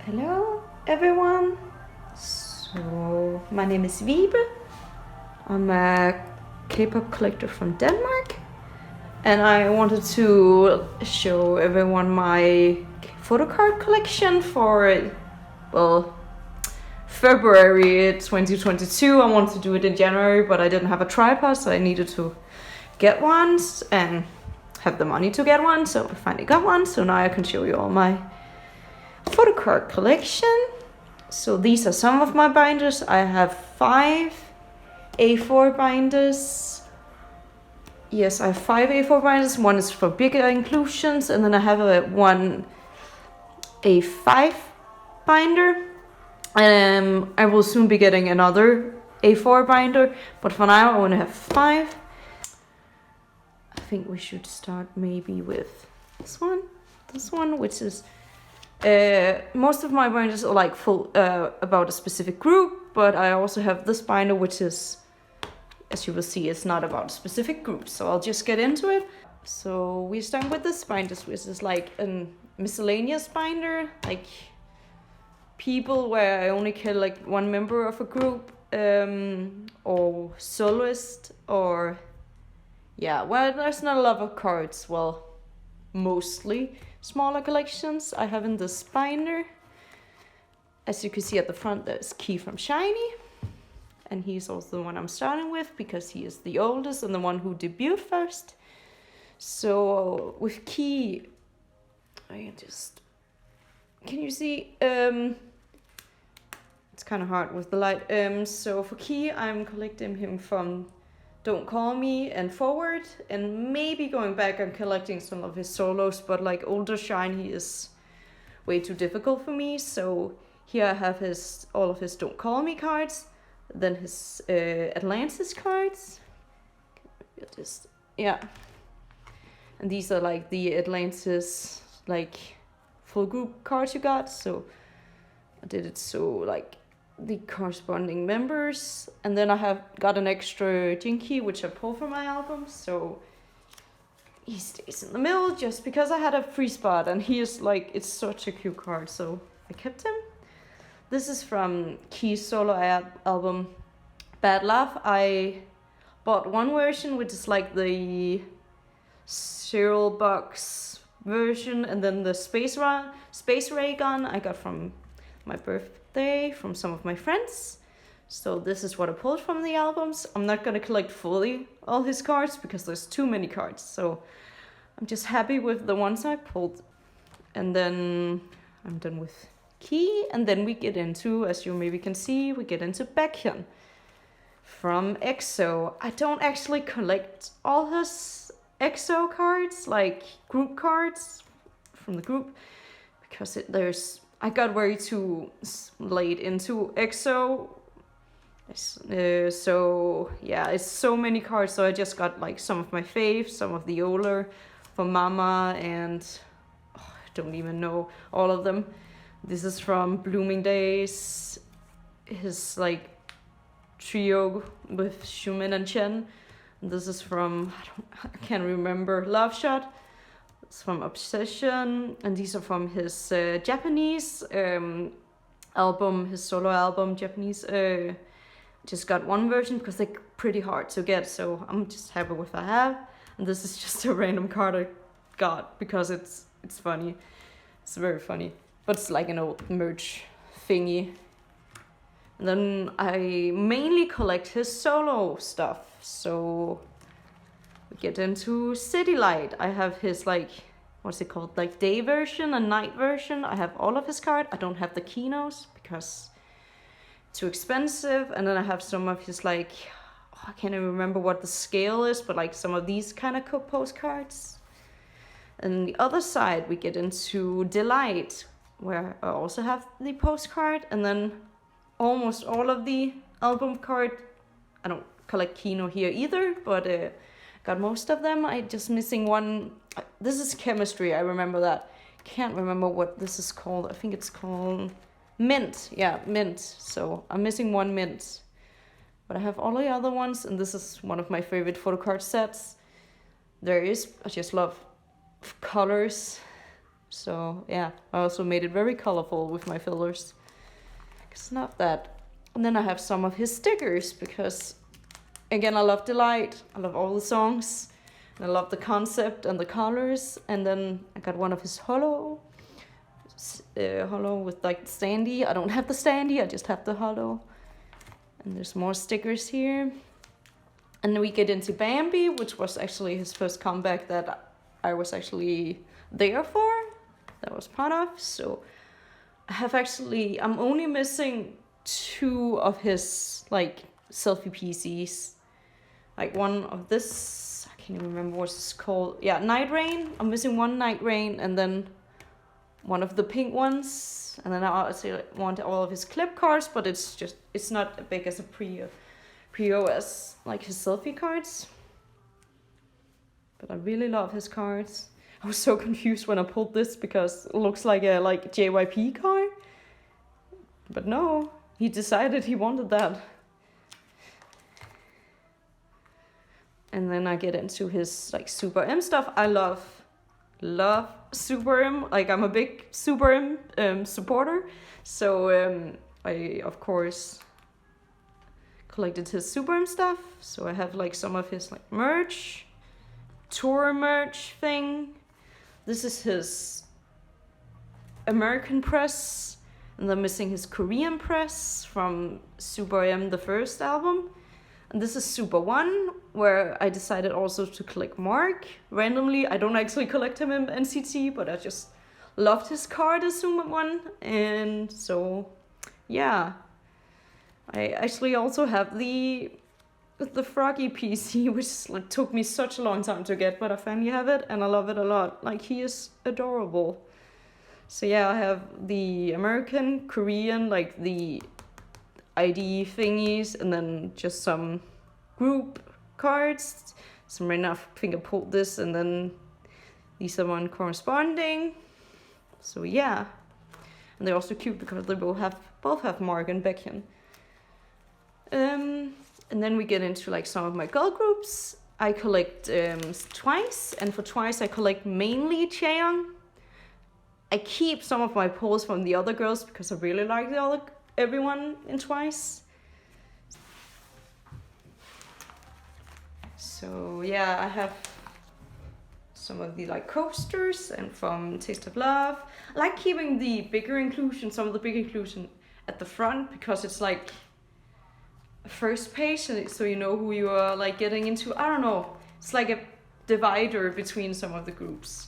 Hello everyone, so my name is Vibe. I'm a K-pop collector from Denmark and I wanted to show everyone my photocard collection for, well, February 2022. I wanted to do it in January, but I didn't have a tripod, so I needed to get one and have the money to get one, so I finally got one. So now I can show you all my photocard collection. So these are some of my binders. I have 5 A4 binders. Yes, I have 5 A4 binders. One is for bigger inclusions, and then I have one A5 binder. I will soon be getting another A4 binder, but for now I only have 5. I think we should start maybe with this one, which is most of my binders are like full about a specific group, but I also have this binder, which is, as you will see, it's not about a specific group. So I'll just get into it. So we start with this binder, which is like a miscellaneous binder, like people where I only kill like one member of a group, or soloist, or yeah, well, there's not a lot of cards. Well, mostly smaller collections I have in this binder. As you can see at the front, there's Key from Shiny, and he's also the one I'm starting with because he is the oldest and the one who debuted first. So with Key, can you see? It's kind of hard with the light. So for Key, I'm collecting him from Don't Call Me and forward, and maybe going back and collecting some of his solos, but like older Shine, he is way too difficult for me. So here I have all of his Don't Call Me cards, then his Atlantis cards. Yeah, and these are like the Atlantis like full group cards you got. So I did it so like the corresponding members, and then I have got an extra Jinky which I pulled from my album, so he stays in the middle just because I had a free spot, and he is like, it's such a cute card, so I kept him. This is from Key's solo album Bad Love. I bought one version which is like the cereal box version, and then the space ray gun I got from my birthday from some of my friends. So this is what I pulled from the albums. I'm not gonna collect fully all his cards because there's too many cards, so I'm just happy with the ones I pulled. And then I'm done with Key, and then we get into, as you maybe can see, we get into Baekhyun from EXO. I don't actually collect all his EXO cards, like group cards from the group, because I got way too late into EXO. So yeah, it's so many cards, so I just got like some of my faves, some of the older from Mama, and I don't even know all of them. This is from Blooming Days, his like trio with Xiumin and Chen. And this is from, I can't remember, Love Shot. It's from Obsession, and these are from his Japanese album, his solo album, Japanese. Just got one version because they're pretty hard to get, so I'm just happy with what I have. And this is just a random card I got because it's funny. It's very funny, but it's like an old merch thingy. And then I mainly collect his solo stuff, so we get into City Light. I have his like, what's it called, like day version and night version. I have all of his cards. I don't have the Kinos because it's too expensive. And then I have some of his like, I can't even remember what the scale is, but like some of these kind of postcards. And the other side we get into Delight, where I also have the postcard, and then almost all of the album card. I don't collect Kino here either, but got most of them. I just missing one. This is Chemistry, I remember that. Can't remember what this is called. I think it's called Mint. Yeah, Mint. So I'm missing one Mint, but I have all the other ones, and this is one of my favorite photocard sets. I just love colors. So yeah, I also made it very colorful with my fillers. It's not that. And then I have some of his stickers because, again, I love Delight. I love all the songs. And I love the concept and the colors. And then I got one of his holo with like standee. I don't have the standee, I just have the holo. And there's more stickers here. And then we get into Bambi, which was actually his first comeback that I was actually there for. That was part of. So I'm only missing 2 of his like selfie PCs. Like one of this, I can't even remember what it's called. Yeah, Night Rain. I'm missing 1 Night Rain and then one of the pink ones. And then I also want all of his clip cards, but it's not as big as a pre-O as like his selfie cards. But I really love his cards. I was so confused when I pulled this because it looks like a JYP card. But no, he decided he wanted that. And then I get into his like Super M stuff. I love Super M. Like I'm a big Super M supporter. So I of course collected his Super M stuff. So I have like some of his like merch, tour merch thing. This is his American press, and I'm missing his Korean press from Super M, the first album. And this is Super 1, where I decided also to collect Mark randomly. I don't actually collect him in NCT, but I just loved his card as Super 1. And so, yeah. I actually also have the Froggy PC, which like took me such a long time to get, but I finally have it and I love it a lot. Like he is adorable. So yeah, I have the American, Korean, like the ID thingies, and then just some group cards. Some right now I think I pulled this, and then these are one corresponding. So yeah, and they're also cute because they both have Mark and Baekhyun. And then we get into like some of my girl groups. I collect Twice, and for Twice I collect mainly Doyoung. I keep some of my pulls from the other girls because I really like everyone in Twice. So yeah, I have some of the like coasters and from Taste of Love. I like keeping the bigger inclusion, some of the big inclusion at the front because it's like first page, so you know who you are like getting into. I don't know, it's like a divider between some of the groups.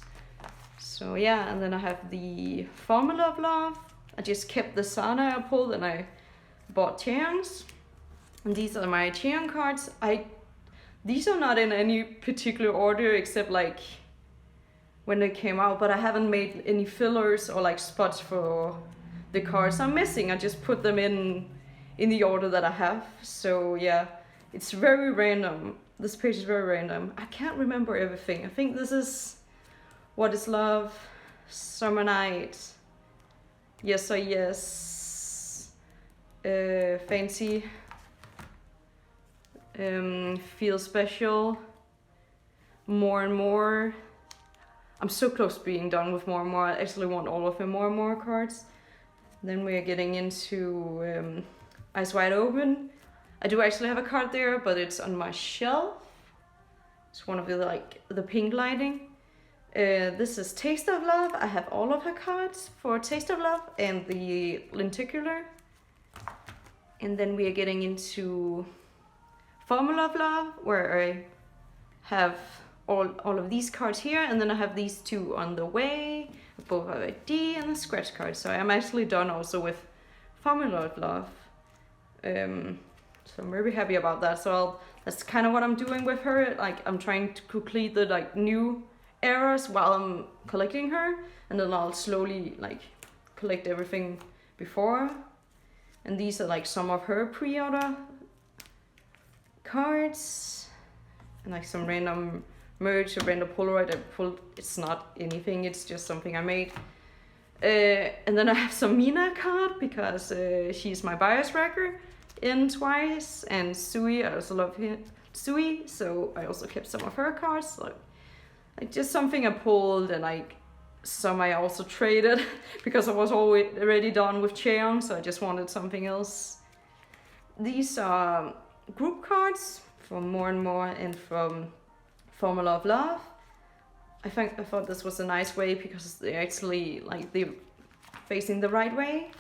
So yeah, and then I have the Formula of Love. I just kept the Sana I pulled and I bought Taeyoung's. And these are my Taeyoung cards. These are not in any particular order except like when they came out, but I haven't made any fillers or like spots for the cards I'm missing. I just put them in the order that I have. So yeah, it's very random. This page is very random. I can't remember everything. I think this is What is Love, Summer Night, Yes or Yes, Fancy, Feel Special, More and More. I'm so close to being done with More and More. I actually want all of the More and More cards. Then we are getting into Eyes Wide Open. I do actually have a card there, but it's on my shelf. It's one of the pink lighting. This is Taste of Love. I have all of her cards for Taste of Love and the lenticular. And then we are getting into Formula of Love, where I have all of these cards here, and then I have these 2 on the way. Both have ID and a scratch card. So I'm actually done also with Formula of Love. So I'm very happy about that. So that's kind of what I'm doing with her. Like I'm trying to complete the like new eras while I'm collecting her, and then I'll slowly like collect everything before. And these are like some of her pre-order cards, and like some random merch, a random Polaroid I pulled. It's not anything, it's just something I made. And then I have some Mina card because she's my bias wrecker in Twice, and Sui, I also love Sui, so I also kept some of her cards. Like just something I pulled and like some I also traded because I was already done with Doyoung, so I just wanted something else. These are group cards from More and More and from Formula of Love. I thought this was a nice way because they actually like they're facing the right way.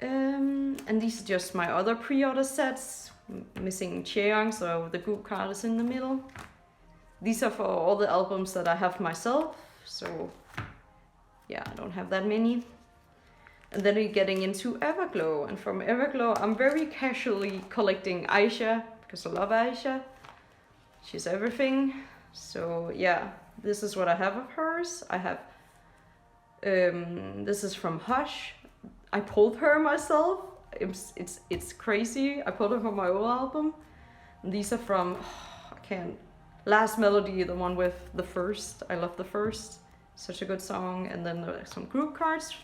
And these are just my other pre-order sets, missing Doyoung, so the group card is in the middle. These are for all the albums that I have myself, so yeah, I don't have that many. And then we're getting into Everglow, and from Everglow I'm very casually collecting Aisha, because I love Aisha. She's everything. So yeah, this is what I have of hers. I have, this is from Hush. I pulled her myself. It's crazy. I pulled her from my old album. And these are from, Last Melody, the one with The First. I love The First. Such a good song. And then some group cards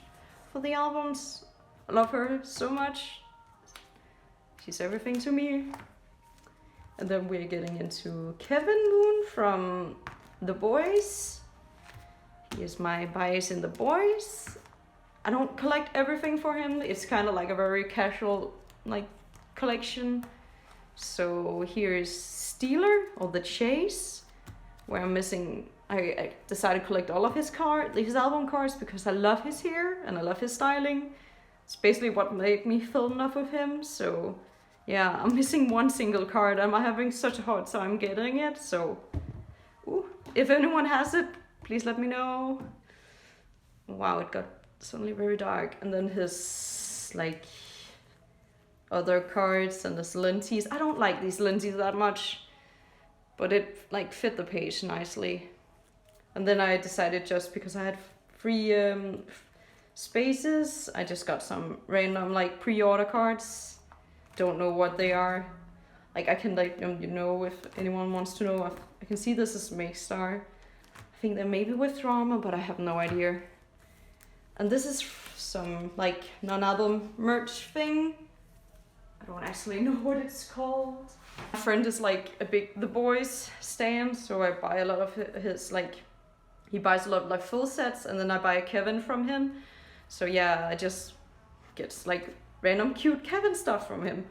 for the albums. I love her so much. She's everything to me. And then we're getting into Kevin Moon from The Boyz. He is my bias in The Boyz. I don't collect everything for him. It's kind of like a very casual like collection. So here's Stealer, or The Chase, where I'm missing. I decided to collect all of his album cards because I love his hair and I love his styling. It's basically what made me fall in love with him. So yeah, I'm missing one single card. I'm having such a hard time getting it. So if anyone has it, please let me know. Wow, it got suddenly very dark. And then his like other cards and the lenses. I don't like these lenses that much, but it like fit the page nicely. And then I decided, just because I had free spaces, I just got some random like pre-order cards. Don't know what they are. Like I can like if anyone wants to know. I can see this is Makestar. I think they're maybe with Drama, but I have no idea. And this is some like non-album merch thing. I don't actually know what it's called. My friend is like a big The Boyz stan, so I buy a lot of his like, he buys a lot of like full sets, and then I buy a Kevin from him. So yeah, I just get like random cute Kevin stuff from him,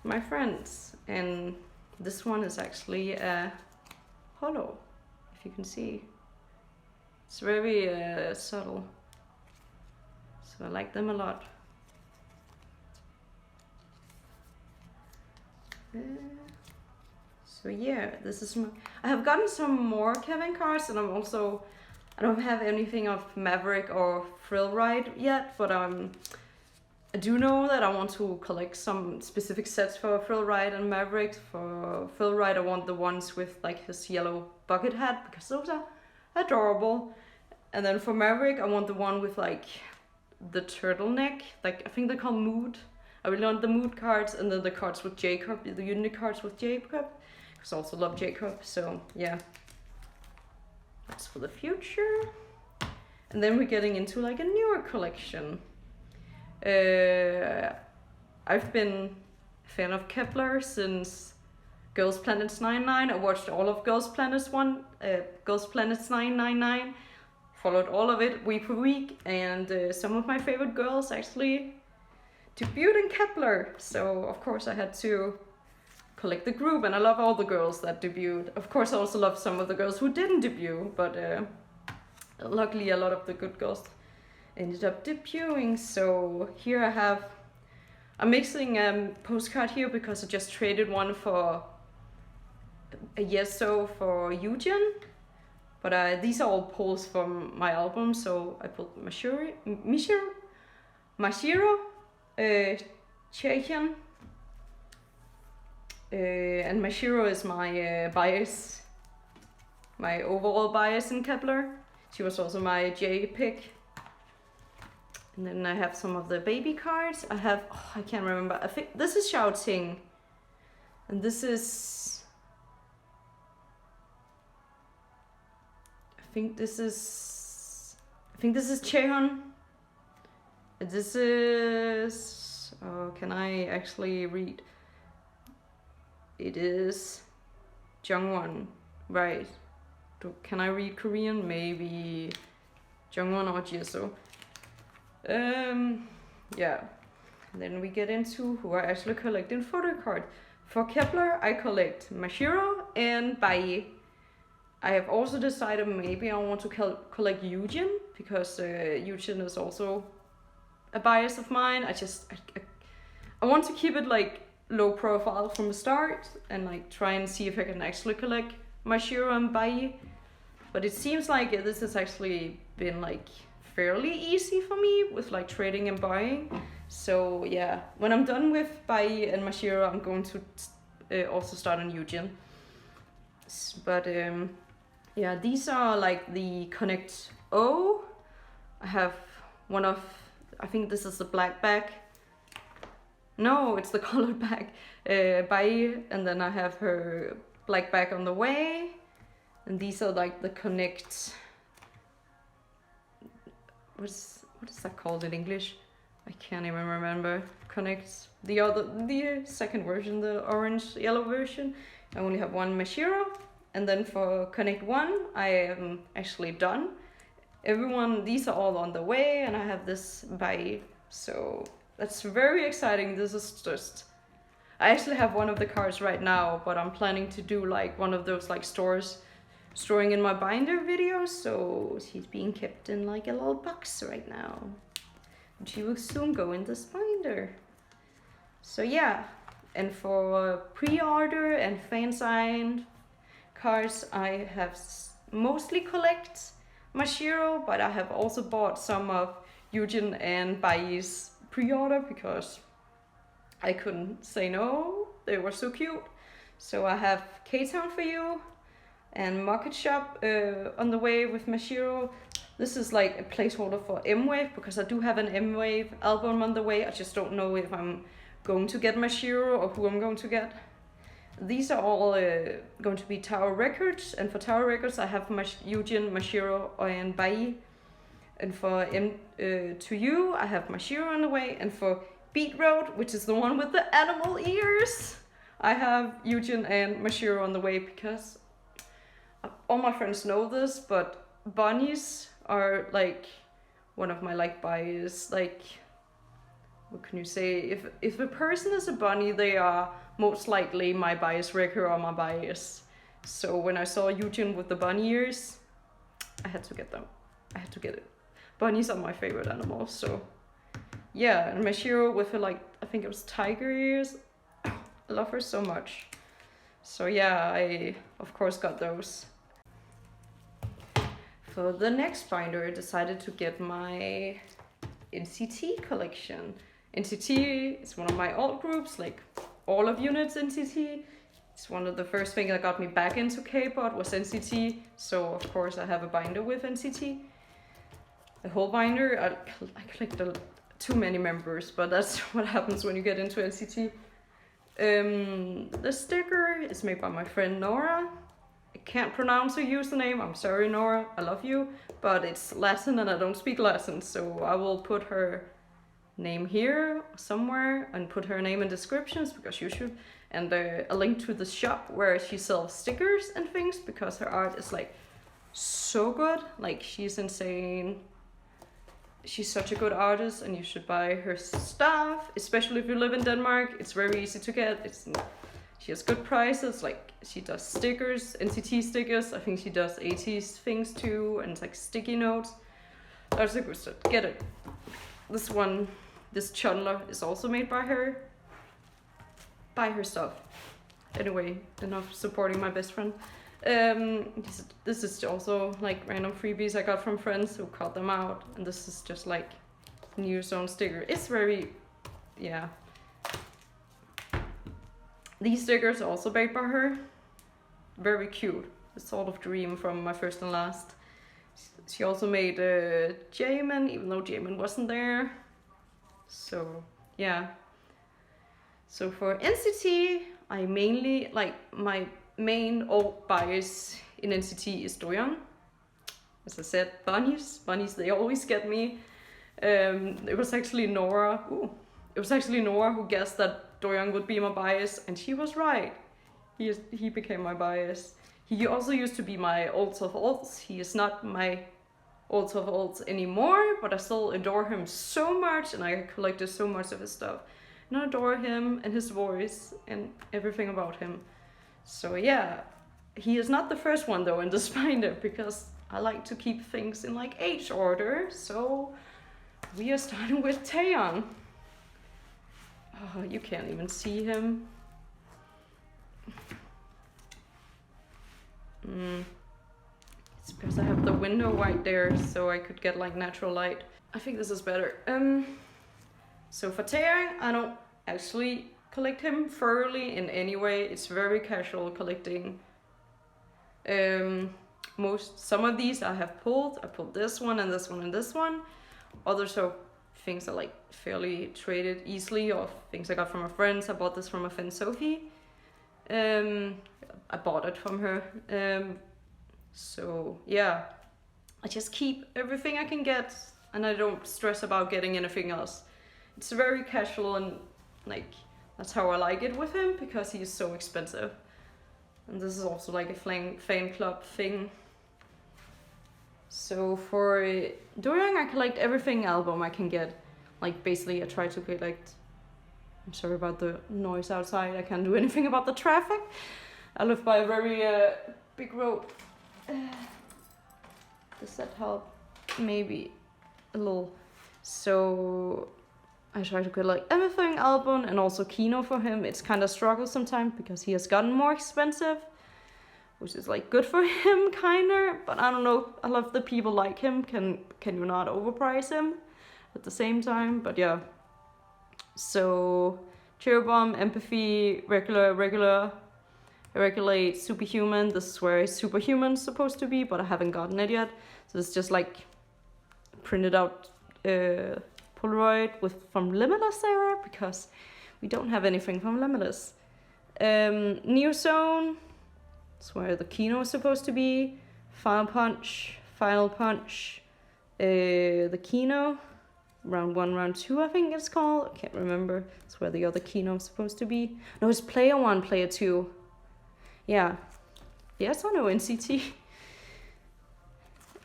my friends. And this one is actually a holo, if you can see. It's very subtle, so I like them a lot. So yeah, this is I have gotten some more Kevin cards, and I don't have anything of Maverick or Thrill Ride yet, but I do know that I want to collect some specific sets for Thrill Ride and Maverick. For Thrill Ride, I want the ones with like his yellow bucket hat, because those are adorable. And then for Maverick, I want the one with like the turtleneck, like I think they're called Mood. I really want the Mood cards, and then the cards with Jacob, the unique cards with Jacob, because I also love Jacob. So yeah, that's for the future. And then we're getting into like a newer collection. I've been a fan of Kepler since Girls Planets 99. I watched all of Girls Planets 999, followed all of it week for week, and some of my favorite girls actually debuted in Kepler, so of course I had to collect the group, and I love all the girls that debuted. Of course I also love some of the girls who didn't debut, but luckily a lot of the good girls ended up debuting. So here I'm mixing a postcard here because I just traded one for a Yeso for Hyunjin, but these are all pulls from my album, so I pulled Mashiro, Chechen, and Mashiro is my bias, my overall bias in Kepler. She was also my J pick. And then I have some of the baby cards. I have, I can't remember, I think this is Xiaoting, and this is, I think this is Cheon. This is, can I actually read? It is Jungwon, right? Can I read Korean? Maybe Jongwon or Jisoo. Yeah. And then we get into who I actually collect in photocard. For Kepler, I collect Mashiro and Bai. I have also decided maybe I want to collect Hyunjin, because Hyunjin is also a bias of mine. I want to keep it like low profile from the start and like try and see if I can actually collect Mashiro and Bai. But it seems like this has actually been like fairly easy for me with like trading and buying. So yeah, when I'm done with Bai and Mashiro, I'm going to also start on Hyunjin. But yeah, these are like the Connect O. I have one of, I think this is the black bag. No, it's the colored bag. Bai, and then I have her black bag on the way. And these are like the Connect. What is that called in English? I can't even remember. Connect the second version, the orange yellow version. I only have one Mashiro, and then for Connect 1 I am actually done. These are all on the way, and I have this Bai, so that's very exciting. This is just, I actually have one of the cards right now, but I'm planning to do like one of those like storing in my binder videos, so she's being kept in like a little box right now. And she will soon go in this binder. So yeah, and for pre-order and fan-signed cards, I have mostly collect Mashiro, but I have also bought some of Hyunjin and Bai's pre-order because I couldn't say no. They were so cute. So I have K-Town for You and Market Shop on the way with Mashiro. This is like a placeholder for M-Wave, because I do have an M-Wave album on the way. I just don't know if I'm going to get Mashiro or who I'm going to get. These are all going to be Tower Records, and for Tower Records I have Hyunjin, Mashiro and Bai. And for To You I have Mashiro on the way, and for Beat Road, which is the one with the animal ears, I have Hyunjin and Mashiro on the way, because all my friends know this, but bunnies are like one of my like bias. Like, what can you say? If a person is a bunny, they are most likely my bias wrecker or my bias. So when I saw Hyunjin with the bunny ears, I had to get them. I had to get it. Bunnies are my favorite animals, so yeah. And Mashiro with her like, I think it was tiger ears. I love her so much. So yeah, I of course got those. For the next binder, I decided to get my NCT collection. NCT is one of my alt groups, like all of units NCT. It's one of the first things that got me back into K-pop was NCT. So of course I have a binder with NCT. The whole binder, I collected too many members, but that's what happens when you get into NCT. The sticker is made by my friend Nora. I can't pronounce her username, I'm sorry Nora, I love you, but it's Latin and I don't speak Latin, so I will put her name here somewhere and put her name in descriptions, because you should, and a link to the shop where she sells stickers and things, because her art is like so good. Like, she's insane. She's such a good artist, and you should buy her stuff, especially if you live in Denmark. It's very easy to get. She has good prices. Like, she does stickers, NCT stickers. I think she does 80s things too, and it's like sticky notes. That's a good stuff. Get it. This one, this Chandler, is also made by her. Buy her stuff. Anyway, enough supporting my best friend. This is also like random freebies I got from friends who cut them out, and this is just like new zone sticker. It's very, yeah. These stickers are also made by her. Very cute. It's sort of dream from my first and last. She also made Jamin, even though Jamin wasn't there. So yeah. So for NCT, I mainly, like, my main alt bias in NCT is Doyoung. As I said, bunnies, they always get me. It was actually Nora who guessed that Doyoung would be my bias, and she was right. He became my bias. He also used to be my alt of alts. He is not my alt of alts anymore, but I still adore him so much, and I collected so much of his stuff. And I adore him and his voice and everything about him. So yeah, he is not the first one though in this binder, because I like to keep things in like age order. So we are starting with Doyoung. Oh, you can't even see him. It's because I have the window right there, so I could get like natural light. I think this is better. So for Doyoung, I don't actually collect him thoroughly in any way. It's very casual collecting. Some of these I have pulled. I pulled this one and this one and this one. Others are things I like fairly traded easily, or things I got from my friends. I bought this from my friend Sophie. I bought it from her. So yeah, I just keep everything I can get, and I don't stress about getting anything else. It's very casual, and like that's how I like it with him, because he is so expensive. And this is also like a fan club thing. So for Doyoung, I collect everything album I can get. Like basically I try to collect... I'm sorry about the noise outside. I can't do anything about the traffic. I live by a very big road. Does that help? Maybe a little. So I try to collect everything album, and also Kino for him. It's kind of struggle sometimes because he has gotten more expensive, which is like good for him kinda, but I don't know. A lot of the people like him. Can you not overprice him at the same time? But yeah. So Cherry Bomb, Empathy, Regulate, Superhuman. This is where Superhuman's supposed to be, but I haven't gotten it yet. So it's just like printed out Polaroid from Limitless era, because we don't have anything from Limitless. New Zone. That's where the Kino is supposed to be. Final Punch, the Kino. Round 1, round 2, I think it's called. I can't remember. That's where the other Kino is supposed to be. No, it's player 1, player 2. Yeah. Yes, I know NCT.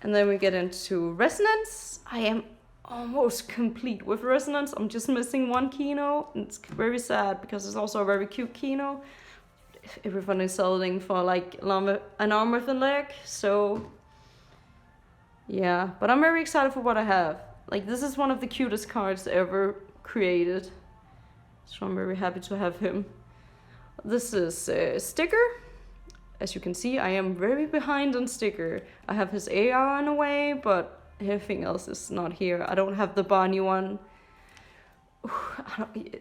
And then we get into Resonance. I am almost complete with Resonance. I'm just missing one Kino. It's very sad, because it's also a very cute Kino. Everyone is selling for like an arm with a leg. So yeah, but I'm very excited for what I have. Like, this is one of the cutest cards ever created. So I'm very happy to have him. This is a sticker. As you can see, I am very behind on sticker. I have his AR in a way, but everything else is not here. I don't have the Bonnie one.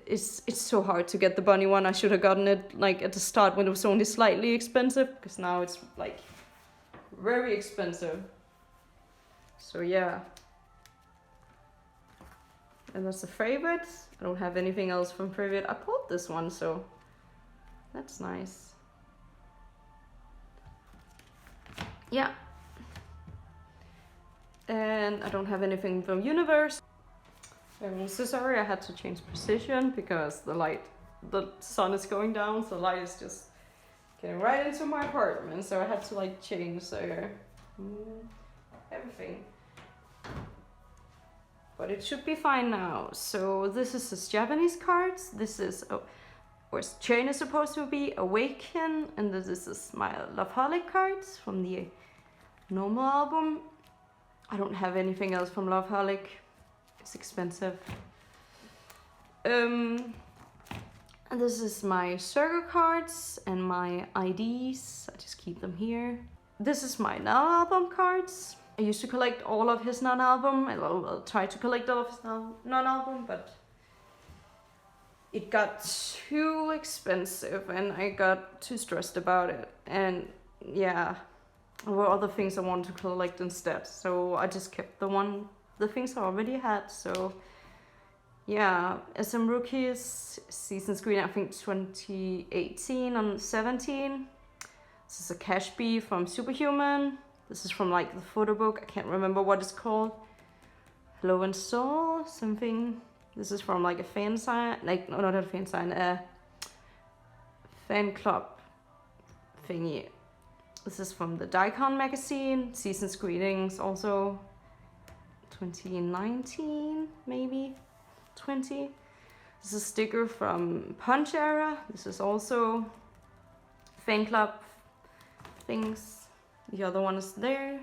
It's so hard to get the Bonnie one. I should have gotten it like at the start when it was only slightly expensive, because now it's like very expensive. So yeah. And that's the favorite. I don't have anything else from favorite. I pulled this one, so that's nice. Yeah. And I don't have anything from Universe. I'm so sorry I had to change position, because the sun is going down, so the light is just getting right into my apartment. So I had to like change everything. But it should be fine now. So this is his Japanese cards. This is where Chain is supposed to be, Awaken, and this is my Loveholic cards from the normal album. I don't have anything else from Loveholic. It's expensive. And this is my circle cards and my IDs. I just keep them here. This is my non-album cards. I used to collect all of his non-album. I'll try to collect all of his non-album, but it got too expensive and I got too stressed about it. And yeah, there were other things I wanted to collect instead. So I just kept the things I already had. So yeah, SM Rookies, Season Screen, I think 2018 and 17. This is a Cash B from Superhuman. This is from like the photo book. I can't remember what it's called. Hello and Soul, something. This is from like a fan sign, like, no, not a fan sign, a fan club thingy. This is from the Dewttsart magazine, Season's Greetings, also 2019, maybe 20. This is a sticker from Punch Era. This is also fan club things. The other one is there.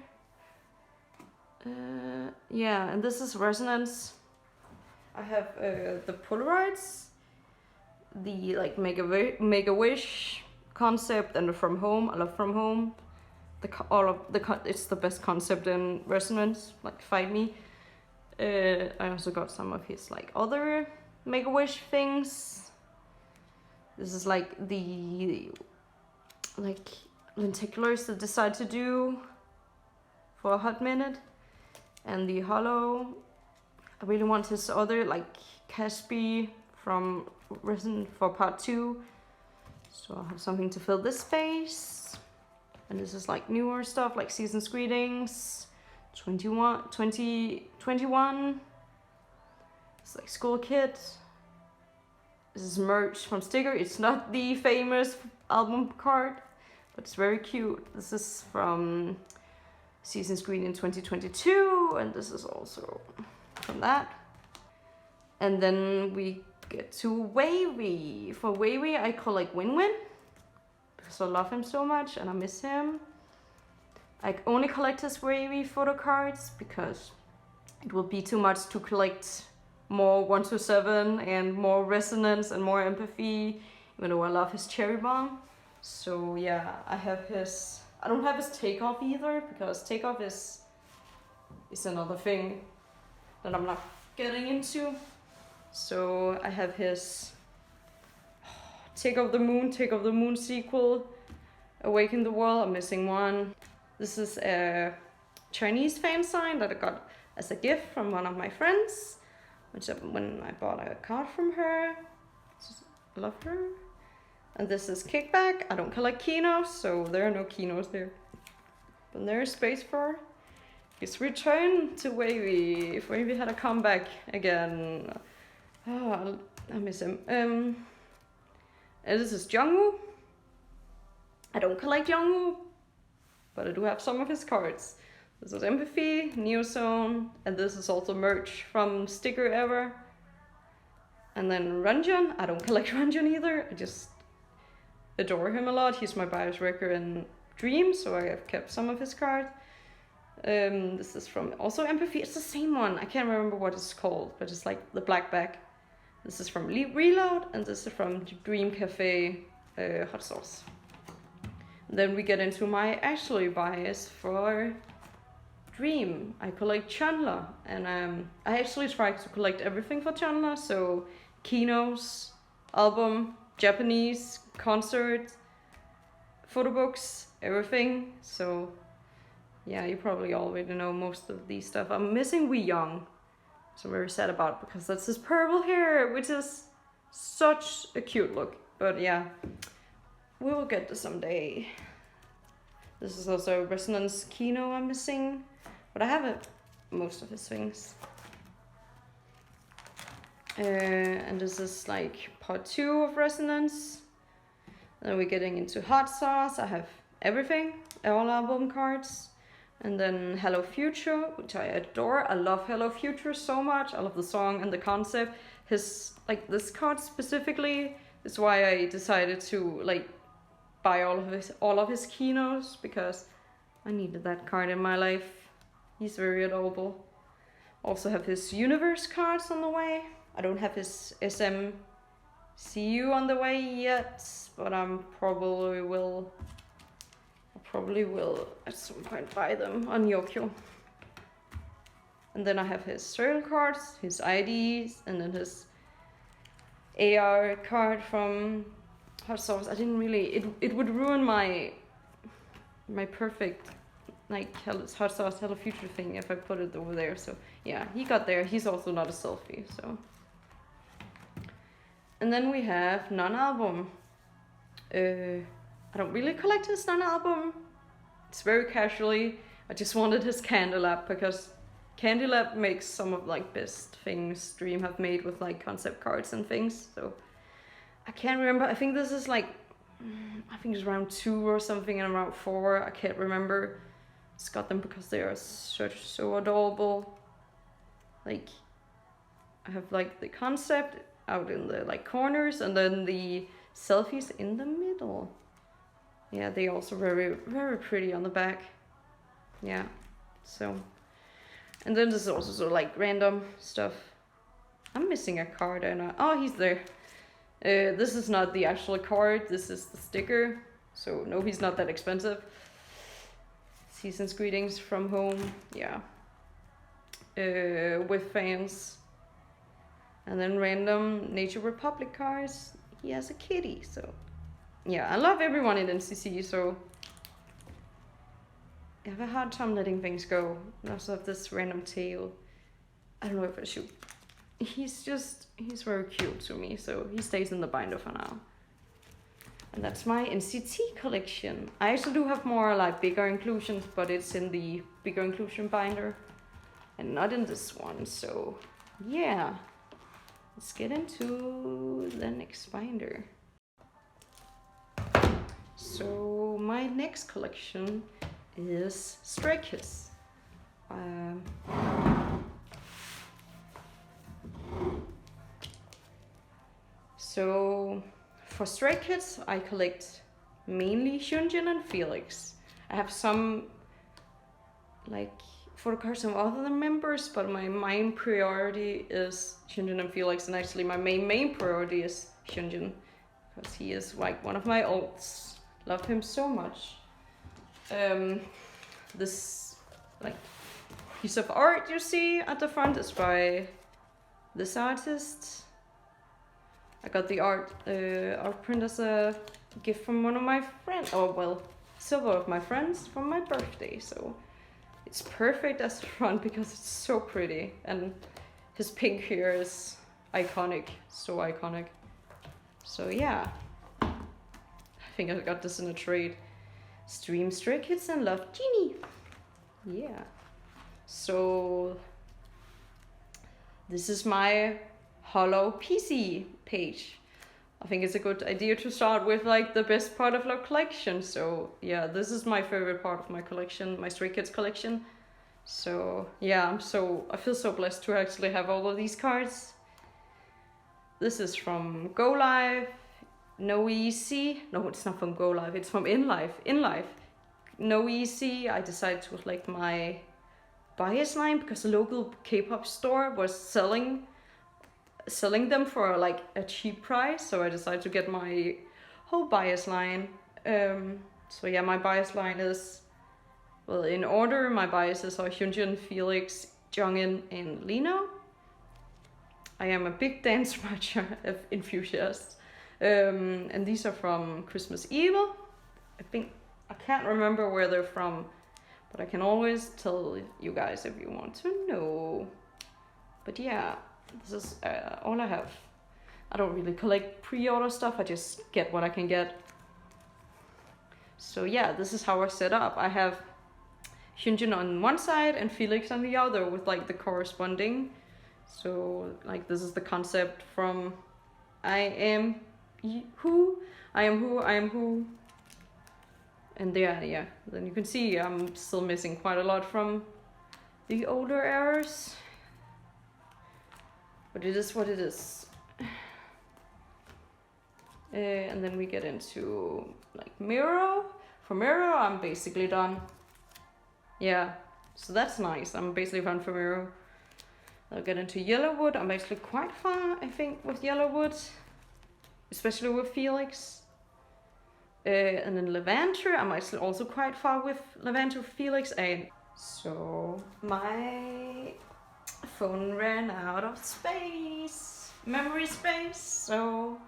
Yeah, and this is Resonance. I have the Polaroids, the like Make a Wish concept, and the From Home. I love From Home. It's the best concept in Resonance. Like Fight Me. I also got some of his like other Make a Wish things. This is like the lenticulars that decide to do for a hot minute, and the hollow. I really want his other like Caspi from Resin for part 2, so I'll have something to fill this space. And this is like newer stuff like Season's Greetings 2021. It's like school kit. This is merch from Sticker. It's not the famous album card, but it's very cute. This is from Season's Greeting 2022, and this is also from that. And then we get to Wavy. For Wavy, I collect Win-Win because I love him so much and I miss him. I only collect his Wavy photo cards because it will be too much to collect more 127 and more Resonance and more Empathy, even though I love his Cherry Bomb. So yeah, I don't have his Takeoff either, because Takeoff is another thing that I'm not getting into. So I have his Take Off the Moon sequel, Awaken the World. I'm missing one. This is a Chinese fan sign that I got as a gift from one of my friends, when I bought a card from her. I love her. And this is Kickback. I don't collect Kinos, so there are no Kinos there. But there is space for his return to Wavy. If Wavy had a comeback again. Oh, I miss him. And this is Jungwoo. I don't collect Jungwoo, but I do have some of his cards. This is Empathy, Neozone, and this is also merch from Sticker Ever. And then Hyunjin. I don't collect Hyunjin either. I just adore him a lot. He's my bias wrecker in Dream, so I have kept some of his cards. This is from also Empathy. It's the same one. I can't remember what it's called, but it's like the black back. This is from Reload, and this is from Dream Cafe Hot Sauce. And then we get into my actually bias for Dream. I collect Chandler, and I actually try to collect everything for Chandler. So Kinos, album, Japanese, concert, photo books, everything. So yeah, you probably already know most of these stuff. I'm missing Wee Young, so I'm very sad about, because that's his purple hair, which is such a cute look. But yeah, we will get to someday. This is also Resonance Kino I'm missing, but I have most of his things. And this is like part 2 of Resonance. Then we're getting into Hot Sauce. I have everything, all album cards. And then Hello Future, which I adore. I love Hello Future so much. I love the song and the concept. His, like this card specifically is why I decided to like buy all of his Kinos, because I needed that card in my life. He's very adorable. Also have his Universe cards on the way. I don't have his SMCU on the way yet, but I probably will at some point buy them on Yokyo. And then I have his serial cards, his IDs, and then his AR card from Hot Sauce. I didn't really, it would ruin my perfect like Hot Sauce Hello Future thing if I put it over there. So yeah, he got there. He's also not a selfie, so. And then we have non-album. I don't really collect his non-album. It's very casually. I just wanted his Candlelab, because Candlelab makes some of like best things Dream have made with like concept cards and things. So I can't remember. I think this is like I think it's round 2 or something, and around 4, I can't remember. Just got them because they are so adorable. Like, I have like the concept out in the like corners, and then the selfies in the middle. Yeah, they also very, very pretty on the back. Yeah, so, and then there's also sort of like random stuff. I'm missing a card, and oh, he's there. This is not the actual card, this is the sticker. So no, he's not that expensive. Season's greetings from home, yeah. With fans. And then random Nature Republic cards. He has a kitty, so yeah, I love everyone in NCT, so I have a hard time letting things go. I also have this random tail. I don't know if I should. He's very cute to me, so he stays in the binder for now. And that's my NCT collection. I actually do have more like bigger inclusions, but it's in the bigger inclusion binder and not in this one, so yeah. Let's get into the next binder. So my next collection is Stray Kids. So for Stray Kids, I collect mainly Hyunjin and Felix. I have some like photocards of other members, but my main priority is Hyunjin and Felix, and actually my main priority is Hyunjin, because he is like one of my ults. Love him so much. This like piece of art you see at the front is by this artist. I got the art print as a gift from one of my friends, or well, several of my friends from my birthday, so it's perfect as the front because it's so pretty, and his pink here is iconic, so iconic. So yeah, I think I got this in a trade. Stream Stray Kids and love Genie. Yeah. So this is my Hollow PC page. I think it's a good idea to start with like the best part of our collection. So yeah, this is my favorite part of my collection, my Stray Kids collection. So yeah, I feel so blessed to actually have all of these cards. This is from Go Live, No Easy. No, it's not from Go Live, it's from In Life. No Easy. I decided to like my bias line because the local K-pop store was selling them for like a cheap price, so I decided to get my whole bias line. So yeah, my bias line is, well, in order, my biases are Hyunjin, Felix, Jongin, and Lino. I am a big dance matcha enthusiast. And these are from Christmas Evil. I can't remember where they're from, but I can always tell you guys if you want to know. But yeah, this is all I have. I don't really collect pre-order stuff, I just get what I can get. So yeah, this is how I set up. I have Hyunjin on one side and Felix on the other with like the corresponding. So like this is the concept from I am who, I am who, I am who. And there, yeah, then you can see I'm still missing quite a lot from the older eras. But it is what it is. And then we get into like Miro. For Miro, I'm basically done. Yeah, so that's nice. I'm basically done for Miro. I'll get into Yellowwood. I'm actually quite far, I think, with Yellowwood, especially with Felix. And then Levanter, I'm actually also quite far with Levanter, Felix, and so my phone ran out of space, memory space, so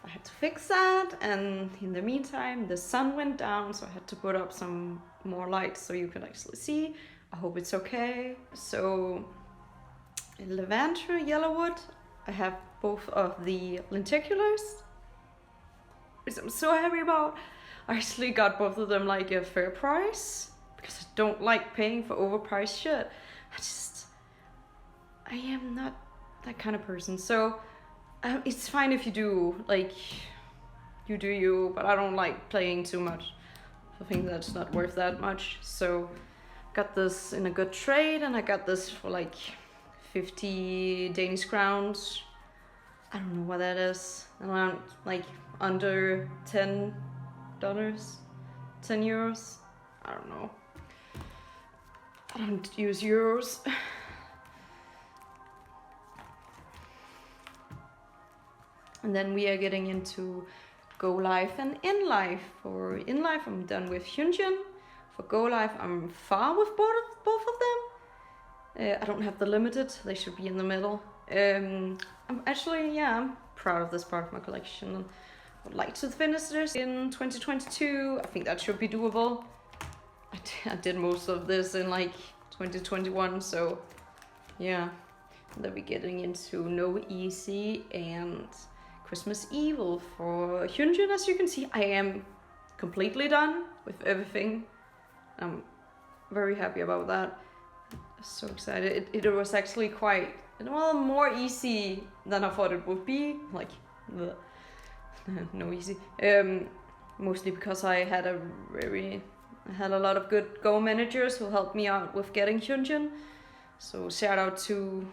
I had to fix that. And in the meantime, the sun went down, so I had to put up some more lights so you can actually see. I hope it's okay. So in Levanter, Yellowwood, I have both of the lenticulars, which I'm so happy about. I actually got both of them like a fair price because I don't like paying for overpriced shit. I am not that kind of person. So it's fine if you do like you do you, but I don't like playing too much. I think that's not worth that much. So got this in a good trade, and I got this for like 50 Danish crowns. I don't know what that is. Around like under $10, 10 euros. I don't know. I don't use euros. And then we are getting into Go Live and In Live. For In Live, I'm done with Hyunjin. For Go Live, I'm far with both of them. I don't have the limited, they should be in the middle. I'm actually, yeah, I'm proud of this part of my collection. I would like to finish this in 2022. I think that should be doable. I did most of this in like 2021, so yeah. And then we're getting into No Easy and Christmas Evil. For Hyunjin, as you can see, I am completely done with everything. I'm very happy about that. So excited. It was actually quite, well, more easy than I thought it would be. Like, no easy. Mostly because I had a lot of good Go managers who helped me out with getting Hyunjin. So shout out to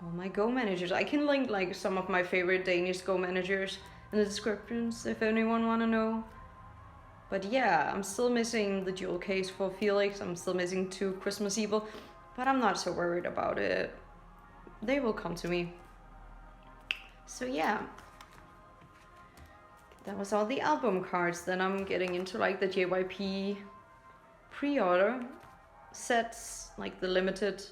all my Go managers. I can link like some of my favorite Danish Go managers in the descriptions if anyone wanna know. But yeah, I'm still missing the jewel case for Felix. I'm still missing 2 Christmas Evil, but I'm not so worried about it. They will come to me. So yeah, that was all the album cards. Then I'm getting into like the JYP pre-order sets, like the limited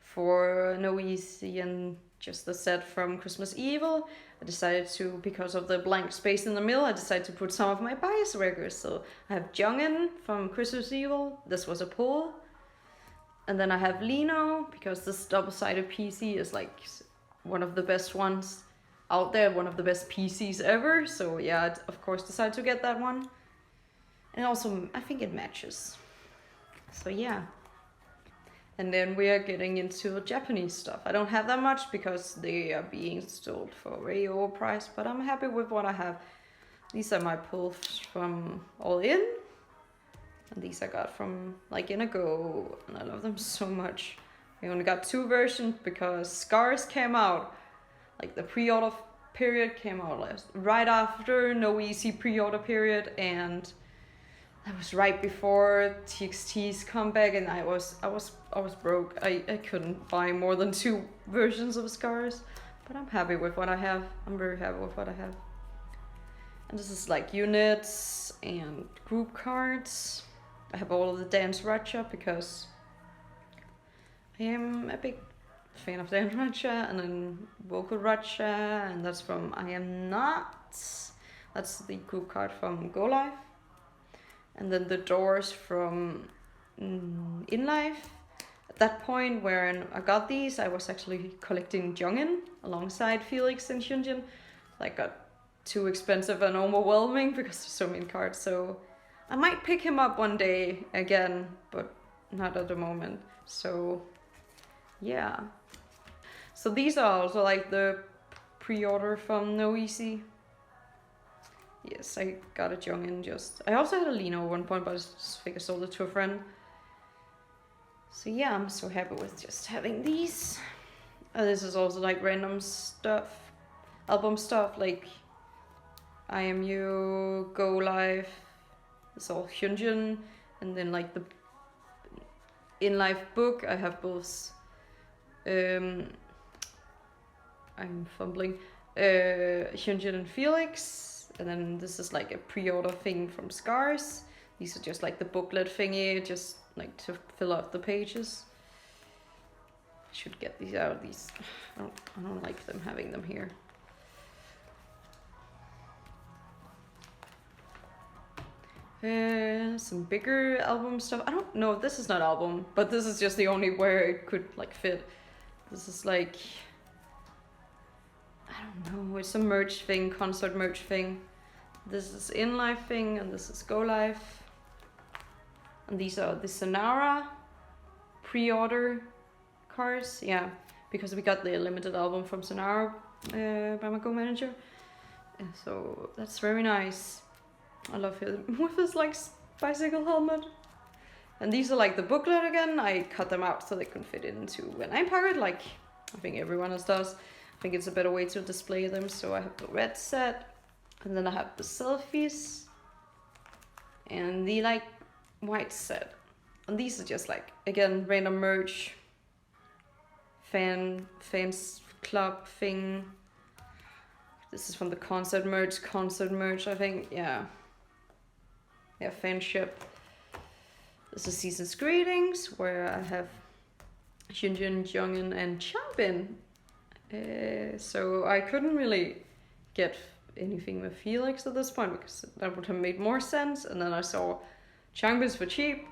for No Easy and just the set from Christmas Evil. I decided to, because of the blank space in the middle, I decided to put some of my bias records. So I have Doyoung from Christmas Evil. This was a pull. And then I have Lino, because this double-sided PC is like one of the best ones out there, one of the best PCs ever. So yeah, I of course decided to get that one. And also, I think it matches. So yeah. And then we are getting into Japanese stuff. I don't have that much because they are being sold for a very overpriced, but I'm happy with what I have. These are my pulls from All In. And these I got from like in a Go, and I love them so much. I only got 2 versions because Scars came out. Like the pre-order period came out right after No Easy pre-order period, and that was right before TXT's comeback, and I was broke. I couldn't buy more than 2 versions of Scars, but I'm happy with what I have. I'm very happy with what I have. And this is like units and group cards. I have all of the Dance Ratcha because I am a big fan of Dance Ratcha, and then Vocal Ratcha, and that's from I Am Not. That's the group card from Go Live. And then the Doors from In Life. At that point when I got these, I was actually collecting Jongin alongside Felix and Hyunjin. Like got too expensive and overwhelming because there's so many cards. So I might pick him up one day again, but not at the moment. So yeah. So these are also like the pre-order from No Easy. Yes, I got a Jongin just... I also had a Lino at one point, but I just think I sold it to a friend. So yeah, I'm so happy with just having these. This is also like random stuff, album stuff, like I Am You, Go Live. It's all Hyunjin, and then like the In Life book, I have both. I'm fumbling. Hyunjin and Felix. And then this is like a pre-order thing from Scars. These are just like the booklet thingy, just like to fill out the pages. I should get these out. These, I don't like them having them here. Some bigger album stuff. I don't know. This is not album, but this is just the only where it could like fit. This is like, I don't know, it's a merch thing, concert merch thing. This is In Life thing, and this is Go Live. And these are the Sonara pre-order cards, yeah, because we got the limited album from Sonara by my Go manager. So that's very nice. I love him with his like bicycle helmet. And these are like the booklet again. I cut them out so they can fit into an iPad, like I think everyone else does. I think it's a better way to display them. So I have the red set, and then I have the selfies, and the like white set. And these are just like, again, random merch, fans club thing. This is from the concert merch, I think, yeah. Yeah, fanship. This is Season's Greetings, where I have Hyunjin, Doyoung, and Changbin. So I couldn't really get anything with Felix at this point, because that would have made more sense. And then I saw Changbin's for cheap.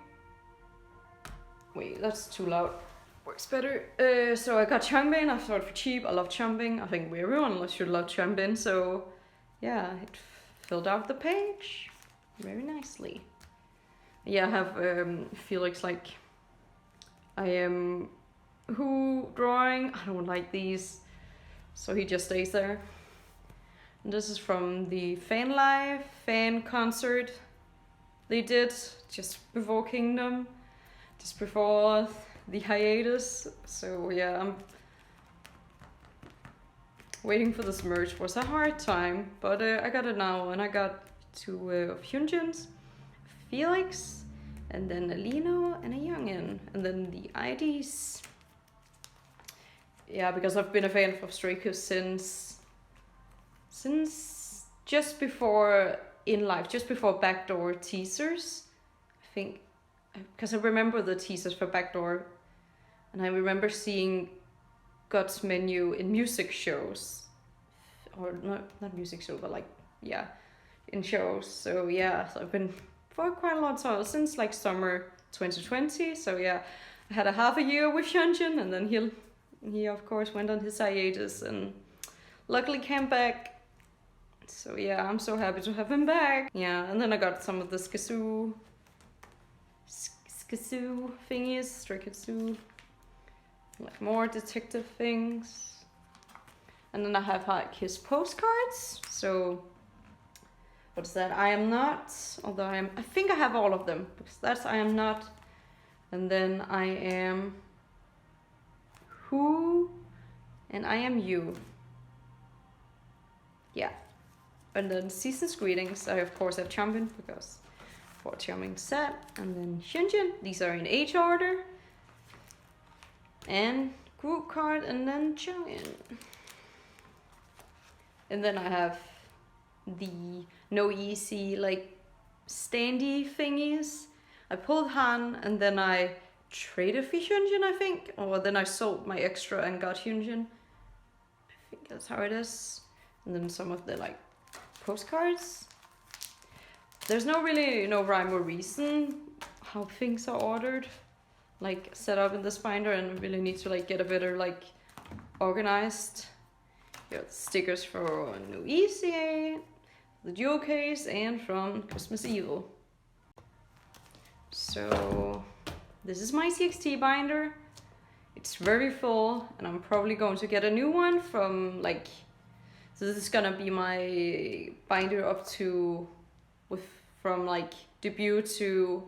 Wait, that's too loud. Works better. So I got Changbin. I thought for cheap. I love Changbin. I think everyone should love Changbin. So yeah, it filled out the page very nicely. Yeah, I have Felix like I am who drawing. I don't like these, so he just stays there. And this is from the fan concert they did just before Kingdom, just before the hiatus. So yeah, I'm waiting for this merch. Was a hard time, but I got it now, and I got two of Hyunjin's, Felix, and then a Lino and a Youngin, and then the IDs. Yeah, because I've been a fan of Stray Kids since just before In Life, just before Backdoor teasers, I think, because I remember the teasers for Backdoor, and I remember seeing God's Menu in music shows, or not music shows, but like, yeah, in shows. So yeah, so I've been for quite a long time, since like summer 2020. So yeah, I had a half a year with Hyunjin, and then he of course went on his hiatus and luckily came back. So yeah, I'm so happy to have him back. Yeah, and then I got some of the Skazoo thingies, Stray Kids, like more detective things. And then I have like his postcards. So what's that? I am not, although I think I have all of them, because that's I am not. And then I am who, and I am you. Yeah. And then Season's Greetings, I of course have Changbin, because for Changbin set. And then Hyunjin, these are in age order. And group card, and then Jongin. And then I have the No Easy like standy thingies. I pulled Han, and then I traded for Hyunjin, I think. Or then I sold my extra and got Hyunjin. I think that's how it is. And then some of the like postcards. There's no rhyme or reason how things are ordered, like set up in this binder, and I really need to like get a better like organized. Here are the stickers for No Easy, the jewel case, and from Christmas Evil. So this is my TXT binder. It's very full, and I'm probably going to get a new one from like, so this is gonna be my binder up to from like debut to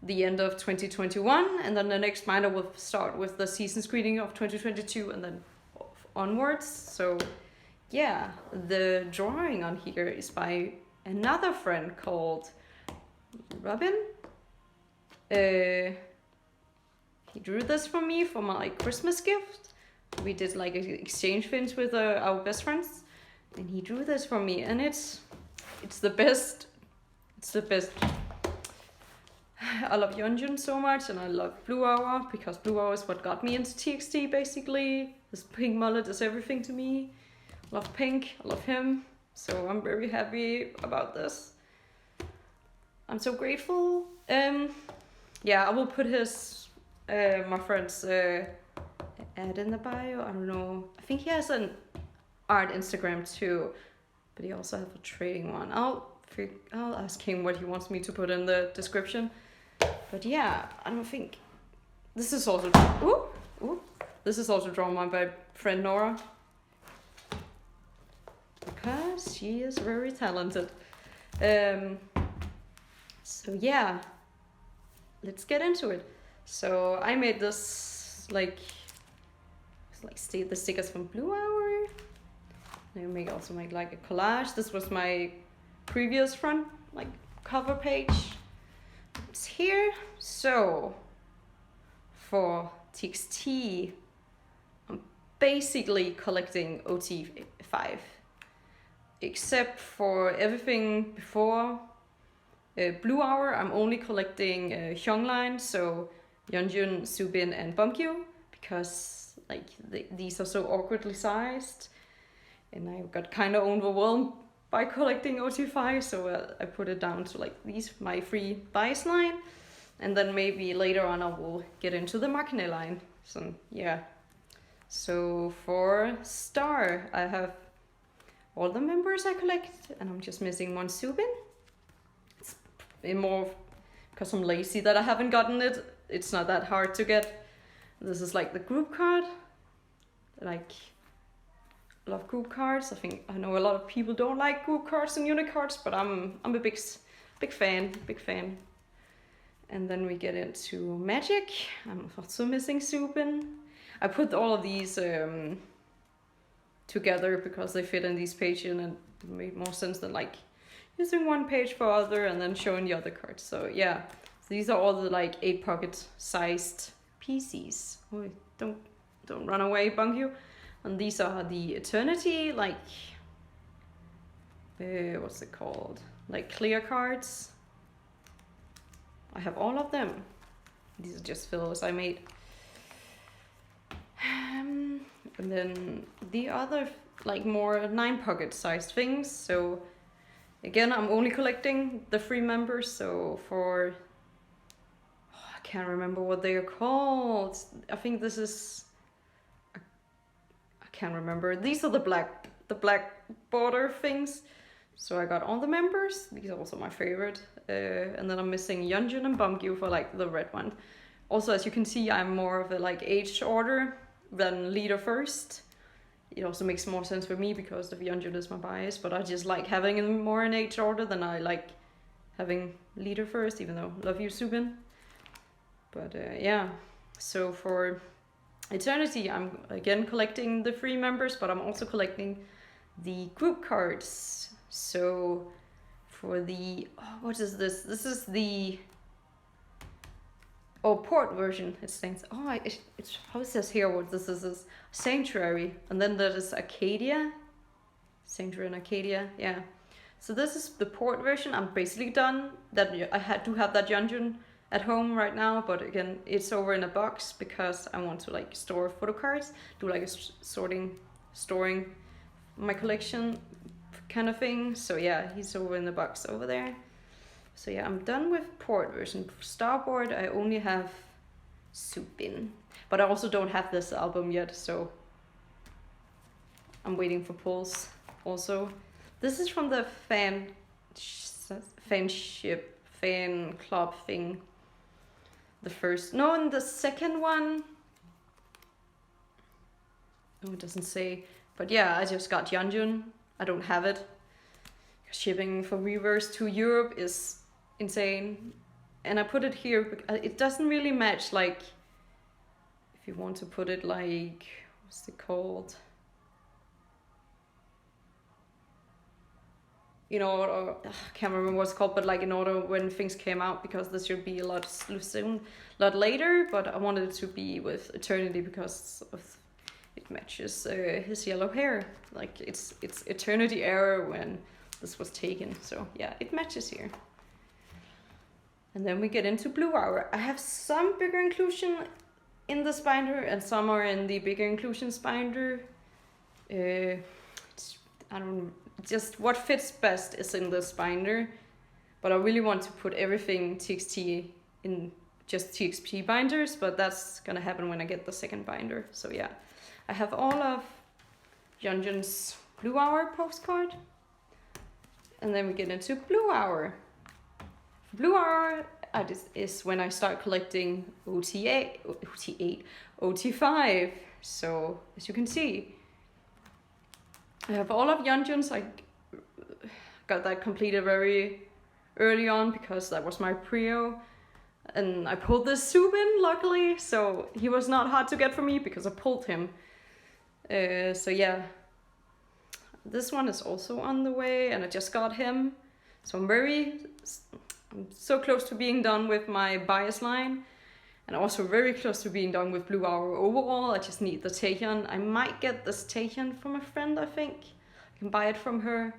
the end of 2021, and then the next binder will start with the Season's Greeting of 2022 and then onwards. So yeah, the drawing on here is by another friend called Robin. He drew this for me for my Christmas gift. We did like exchange things with our best friends, and he drew this for me, and it's the best. It's the best. I love Yeonjun so much, and I love Blue Hour, because Blue Hour is what got me into TXT basically. This pink mullet is everything to me. I love pink, I love him, so I'm very happy about this. I'm so grateful. Yeah, I will put his my friend's ad in the bio. I don't know. I think he has an art Instagram too, but he also has a trading one. I'll ask him what he wants me to put in the description. But yeah, I don't think this is also this is also drawn by my friend Nora. because she is very talented. So yeah, let's get into it. So I made this like the stickers from Blue Hour. I also make like a collage. This was my previous front like cover page. It's here. So for TXT, I'm basically collecting OT5, except for everything before Blue Hour. I'm only collecting Hyunjin, so Yeonjun, Subin, and Bumkyu, because like these are so awkwardly sized, and I got kind of overwhelmed by collecting OT5, so I put it down to like these, my free bias line, and then maybe later on I will get into the Maknae line. So yeah. So for Star, I have all the members I collect, and I'm just missing one Subin. It's more because I'm lazy that I haven't gotten it. It's not that hard to get. This is like the group card. Like, I love group cards. I know a lot of people don't like group cards and unit cards, but I'm a big fan. And then we get into Magic. I'm also missing Subin. I put all of these together because they fit in these pages, and it made more sense than like using one page for other and then showing the other cards. So yeah, so these are all the like 8 pocket sized PCs. Oh, don't run away, Bungyu. And these are the Eternity, like what's it called? Like clear cards. I have all of them. These are just fills I made. And then the other like more 9 pocket sized things. So again, I'm only collecting the free members. So for I can't remember what they are called. I think this is, I can't remember. These are the black border things. So I got all the members. These are also my favorite. And then I'm missing Yeonjun and Bumkyu for like the red one. Also, as you can see, I'm more of a like age order than leader first. It also makes more sense for me because the Yeonjun is my bias, but I just like having them more in age order than I like having leader first, even though I love you, Subin. But yeah, so for Eternity, I'm again collecting the free members, but I'm also collecting the group cards. So for the, what is this? This is the port version. It stands. It's how it says here what this is Sanctuary, and then there is Arcadia, Sanctuary and Arcadia. Yeah. So this is the port version. I'm basically done. That I had to have that Yeonjun at home right now, but again, it's over in a box because I want to like store photocards, do like a storing my collection kind of thing. So yeah, he's over in the box over there. So yeah, I'm done with port version. For Starboard, I only have Subin, but I also don't have this album yet, so I'm waiting for pulls. Also, this is from the fan club thing. The first, no, and the second one. Oh, it doesn't say, but yeah, I just got Yeonjun. I don't have it. Shipping from Reverse to Europe is insane, and I put it here because it doesn't really match. Like, if you want to put it like, what's it called? You know, or I can't remember what it's called, but like in order when things came out, because this should be a lot soon, a lot later. But I wanted it to be with Eternity because of it matches his yellow hair. Like it's Eternity era when this was taken. So yeah, it matches here. And then we get into Blue Hour. I have some bigger inclusion in this binder and some are in the bigger inclusions binder. I don't, just what fits best is in this binder, but I really want to put everything TXT in just TXT binders, but that's gonna happen when I get the second binder. So yeah, I have all of Yeonjun's Blue Hour postcard, and then we get into Blue Hour. Blue Hour is when I start collecting OT5. So as you can see, I have all of Yeonjun's. I got that completed very early on because that was my prio. And I pulled this Subin, luckily, so he was not hard to get for me because I pulled him. So yeah, this one is also on the way, and I just got him. So I'm so close to being done with my bias line, and also very close to being done with Blue Hour overall. I just need the Taehyun. I might get this Taehyun from a friend, I think. I can buy it from her.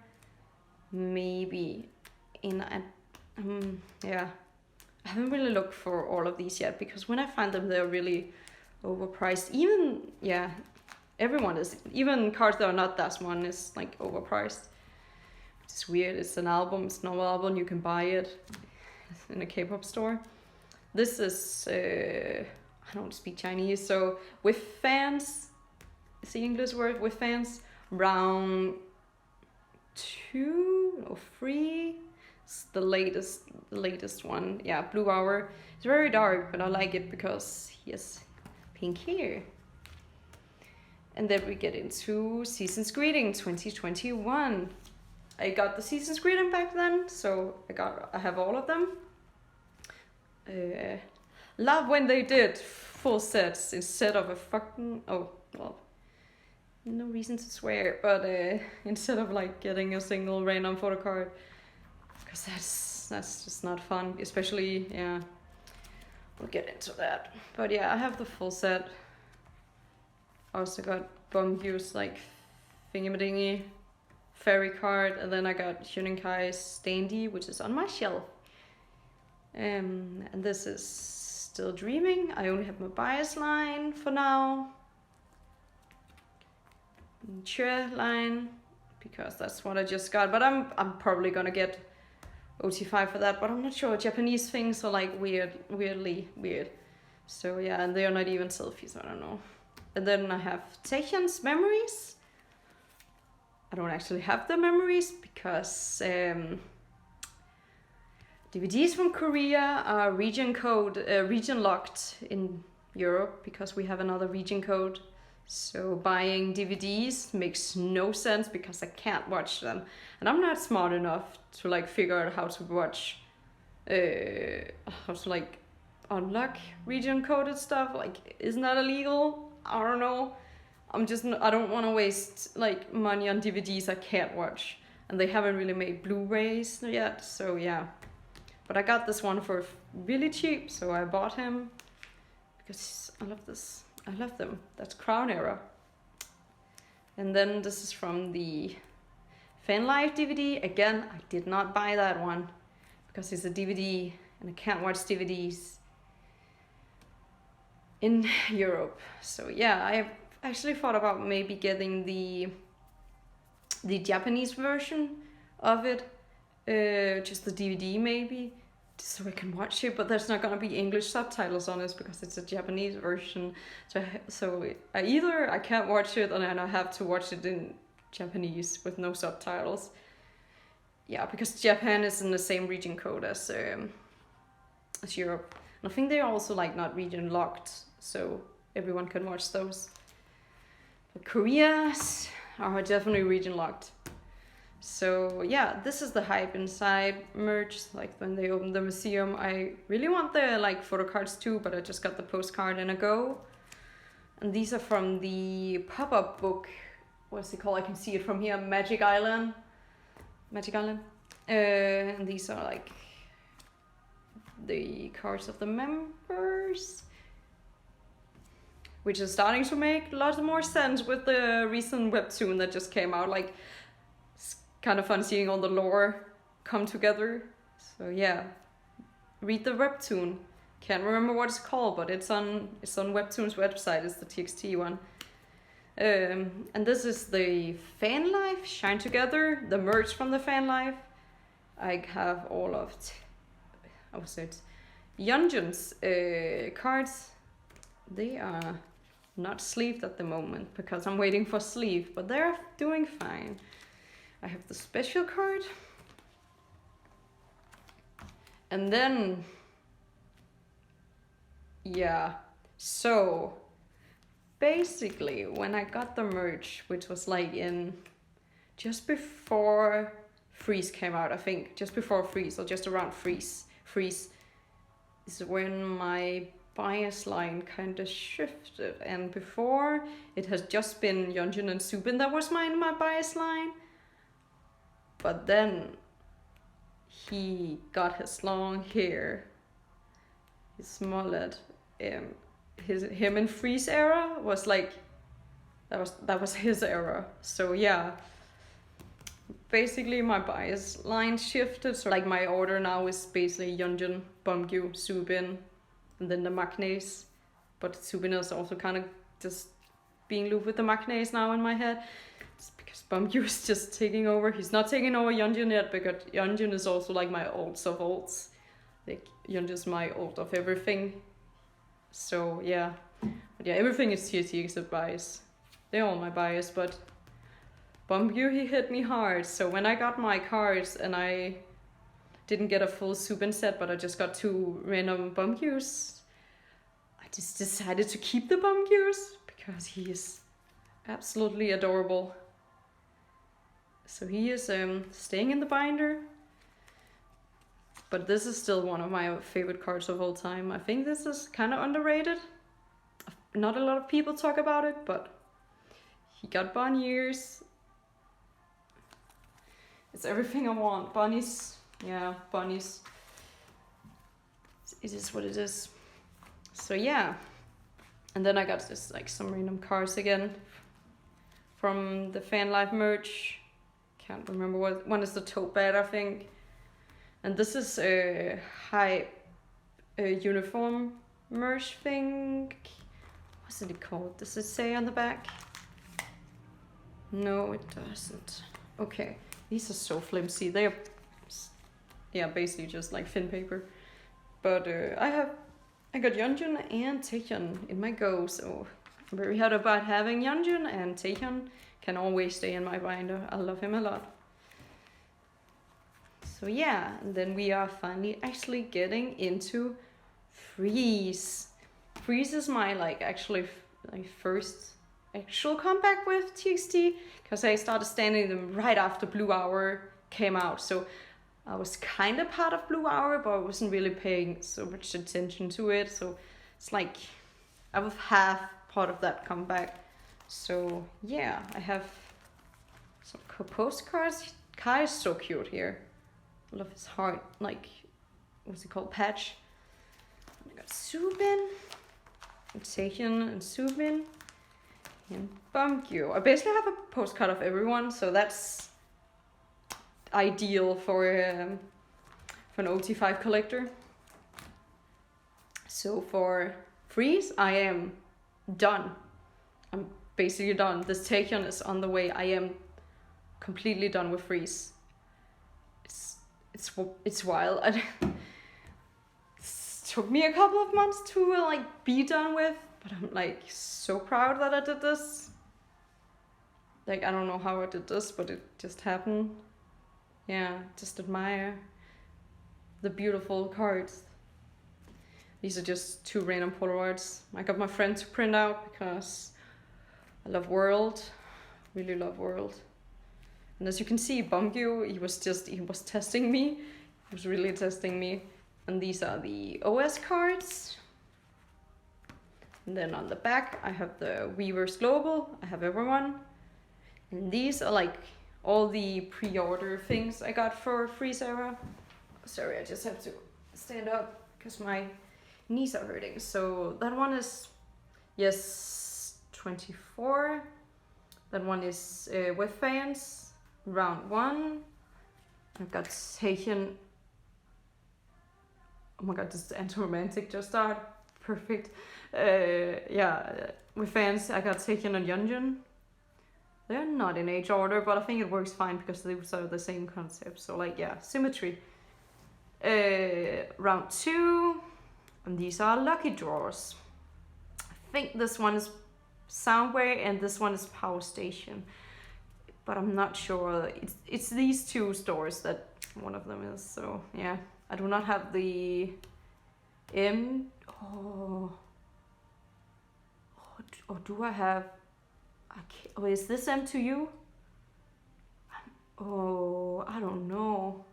Maybe yeah. I haven't really looked for all of these yet because when I find them, they're really overpriced. Even, yeah, everyone is. Even cards that are not that one is like overpriced. It's weird. It's an album. It's a normal album. You can buy it in a K-pop store. This is I don't speak Chinese, so with fans, is the English word with fans? Round 2 or 3. It's the latest one. Yeah, Blue Hour. It's very dark, but I like it because he has pink hair. And then we get into Season's Greeting 2021. I got the Season's Greeting back then, so I have all of them. Love when they did full sets instead of a fucking no reason to swear, but instead of like getting a single random photocard, because that's just not fun, especially, yeah, we'll get into that. But yeah, I have the full set. I also got Bonghyu's like thingy fairy card, and then I got Hyunkai's Standy, which is on my shelf. And this is Still Dreaming. I only have my bias line for now. Chue line, because that's what I just got. But I'm probably gonna get OT5 for that, but I'm not sure. Japanese things are like weirdly weird. So yeah, and they are not even selfies, I don't know. And then I have Taehyun's Memories. I don't actually have the memories because DVDs from Korea are region locked in Europe because we have another region code. So buying DVDs makes no sense because I can't watch them. And I'm not smart enough to like figure out how to watch, how to like unlock region coded stuff. Like, isn't that illegal? I don't know. I don't want to waste like money on DVDs I can't watch. And they haven't really made Blu-rays yet, so yeah. But I got this one for really cheap, so I bought him because I love this. I love them. That's Crown Era. And then this is from the Fan Life DVD. Again, I did not buy that one because it's a DVD and I can't watch DVDs in Europe. So yeah, I actually thought about maybe getting the Japanese version of it, just the DVD maybe, so I can watch it, but there's not gonna be English subtitles on this because it's a Japanese version. So I can't watch it and then I have to watch it in Japanese with no subtitles. Yeah, because Japan is in the same region code as Europe. And I think they're also like not region locked, so everyone can watch those. But Korea's are definitely region locked. So yeah, this is the Hype Inside merch, like when they opened the museum. I really want the like photocards too, but I just got the postcard in a go. And these are from the pop-up book. What's it called? I can see it from here. Magic Island. And these are like the cards of the members, which is starting to make a lot more sense with the recent webtoon that just came out. Like, it's kind of fun seeing all the lore come together. So yeah, read the webtoon. Can't remember what it's called, but it's on Webtoon's website. It's the TXT one. And this is the Fan Life Shine Together, the merch from the Fan Life. I have all of Yeonjun's cards. They are not sleeved at the moment because I'm waiting for sleeve, but they're doing fine. I have the special card. And then, yeah, so basically when I got the merch, which was like in just before Freeze came out, I think. Just before Freeze, or just around Freeze. Freeze is when my bias line kind of shifted. And before, it has just been Yeonjun and Soobin that was my bias line. But then he got his long hair, his mullet. Him in Freeze era was like, that was his era. So yeah, basically my bias line shifted. So like my order now is basically Yeonjun, Beomgyu, Soobin, and then the Maknaes. But Soobin is also kind of just being looped with the Maknaes now in my head. It's because Beomgyu is just taking over. He's not taking over Yeonjun yet, because Yeonjun is also like my olds of olds. Like Yeonjun's my old of everything. So yeah, but yeah, everything is TXT except bias. They're all my bias, but Beomgyu, he hit me hard. So when I got my cards and I didn't get a full Soobin set, but I just got 2 random Beomgyus, I just decided to keep the Beomgyus because he is absolutely adorable. So he is staying in the binder. But this is still one of my favorite cards of all time. I think this is kind of underrated. Not a lot of people talk about it, but he got bunny ears. It's everything I want. Bunnies. Yeah, bunnies. It is what it is. So yeah. And then I got just like some random cards again from the Fan Life merch. Can't remember what one is, the tote bag, I think. And this is a high uniform merch thing. What's it called? Does it say on the back? No, it doesn't. Okay, these are so flimsy. They are, yeah, basically just like thin paper. But I got Yeonjun and Taehyun in my go, so I'm very happy about having Yeonjun, and Taehyun can always stay in my binder. I love him a lot. So yeah, and then we are finally actually getting into Freeze. Freeze is my first actual comeback with TXT, because I started standing them right after Blue Hour came out. So I was kind of part of Blue Hour, but I wasn't really paying so much attention to it. So it's like I was half part of that comeback. So yeah, I have some postcards. Kai is so cute here. I love his heart, like, what's it called, patch. And I got Soobin, and Taehyun, and Soobin, and Beomgyu. I basically have a postcard of everyone, so that's ideal for an OT5 collector. So for Freeze, I am done. I'm basically done. This Taehyun is on the way. I am completely done with Freeze. It's wild. It took me a couple of months to like be done with, but I'm like so proud that I did this. Like, I don't know how I did this, but it just happened. Yeah, just admire the beautiful cards. These are just 2 random Polaroids. I got my friend to print out because I love World, really love World. And as you can see, Beomgyu, he was testing me. He was really testing me. And these are the OS cards. And then on the back, I have the Weavers Global. I have everyone. And these are like all the pre-order things I got for Freeze era. Sorry, I just have to stand up because my knees are hurting. So that one is, yes, 24. That one is with fans. Round 1. I've got Taehyun. Oh my god, this is anti-romantic just start. Perfect. Yeah, with fans, I got Taehyun and Yeonjun. They're not in age order, but I think it works fine because they are the same concept. So like, yeah, symmetry. Round 2. And these are lucky draws. I think this one is Soundwave and this one is Power Station. But I'm not sure. It's these 2 stores that one of them is. So yeah, I do not have the or do I have? Is this M2U? Oh, I don't know.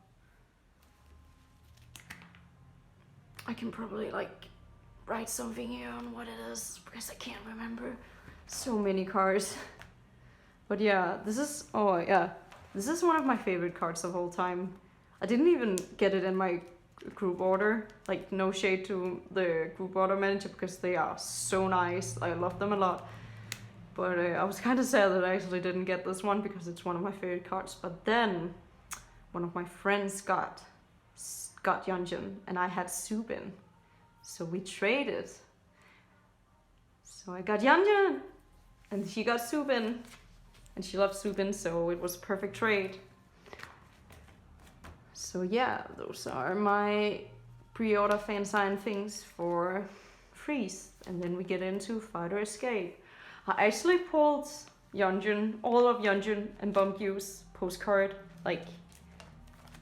I can probably like write something here on what it is because I can't remember. So many cards. But yeah, this is, oh yeah, this is one of my favorite cards of all time. I didn't even get it in my group order, like no shade to the group order manager because they are so nice. I love them a lot. But I was kind of sad that I actually didn't get this one because it's one of my favorite cards. But then one of my friends got Yeonjun and I had Subin. So we traded. So I got Yeonjun and she got Subin. And she loves Subin, so it was a perfect trade. So yeah, those are my pre-order fan sign things for Freeze. And then we get into Fighter Escape. I actually pulled Yeonjun, all of Yeonjun and Bumkyu's postcard, like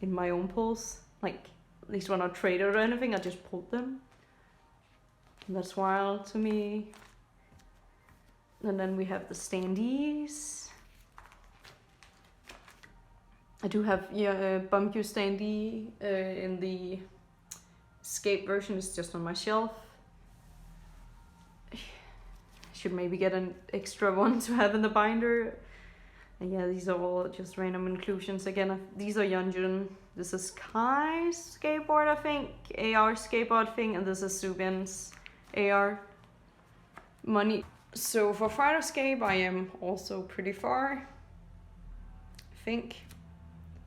in my own pulls. Like these were not traded or anything, I just pulled them. And that's wild to me. And then we have the standees. I do have Bumkyu standee in the Escape version, it's just on my shelf. Should maybe get an extra one to have in the binder. And yeah, these are all just random inclusions. Again, these are Yeonjun. This is Kai's skateboard, I think. AR skateboard thing. And this is Subin's AR money. So for Fighter Escape, I am also pretty far, I think.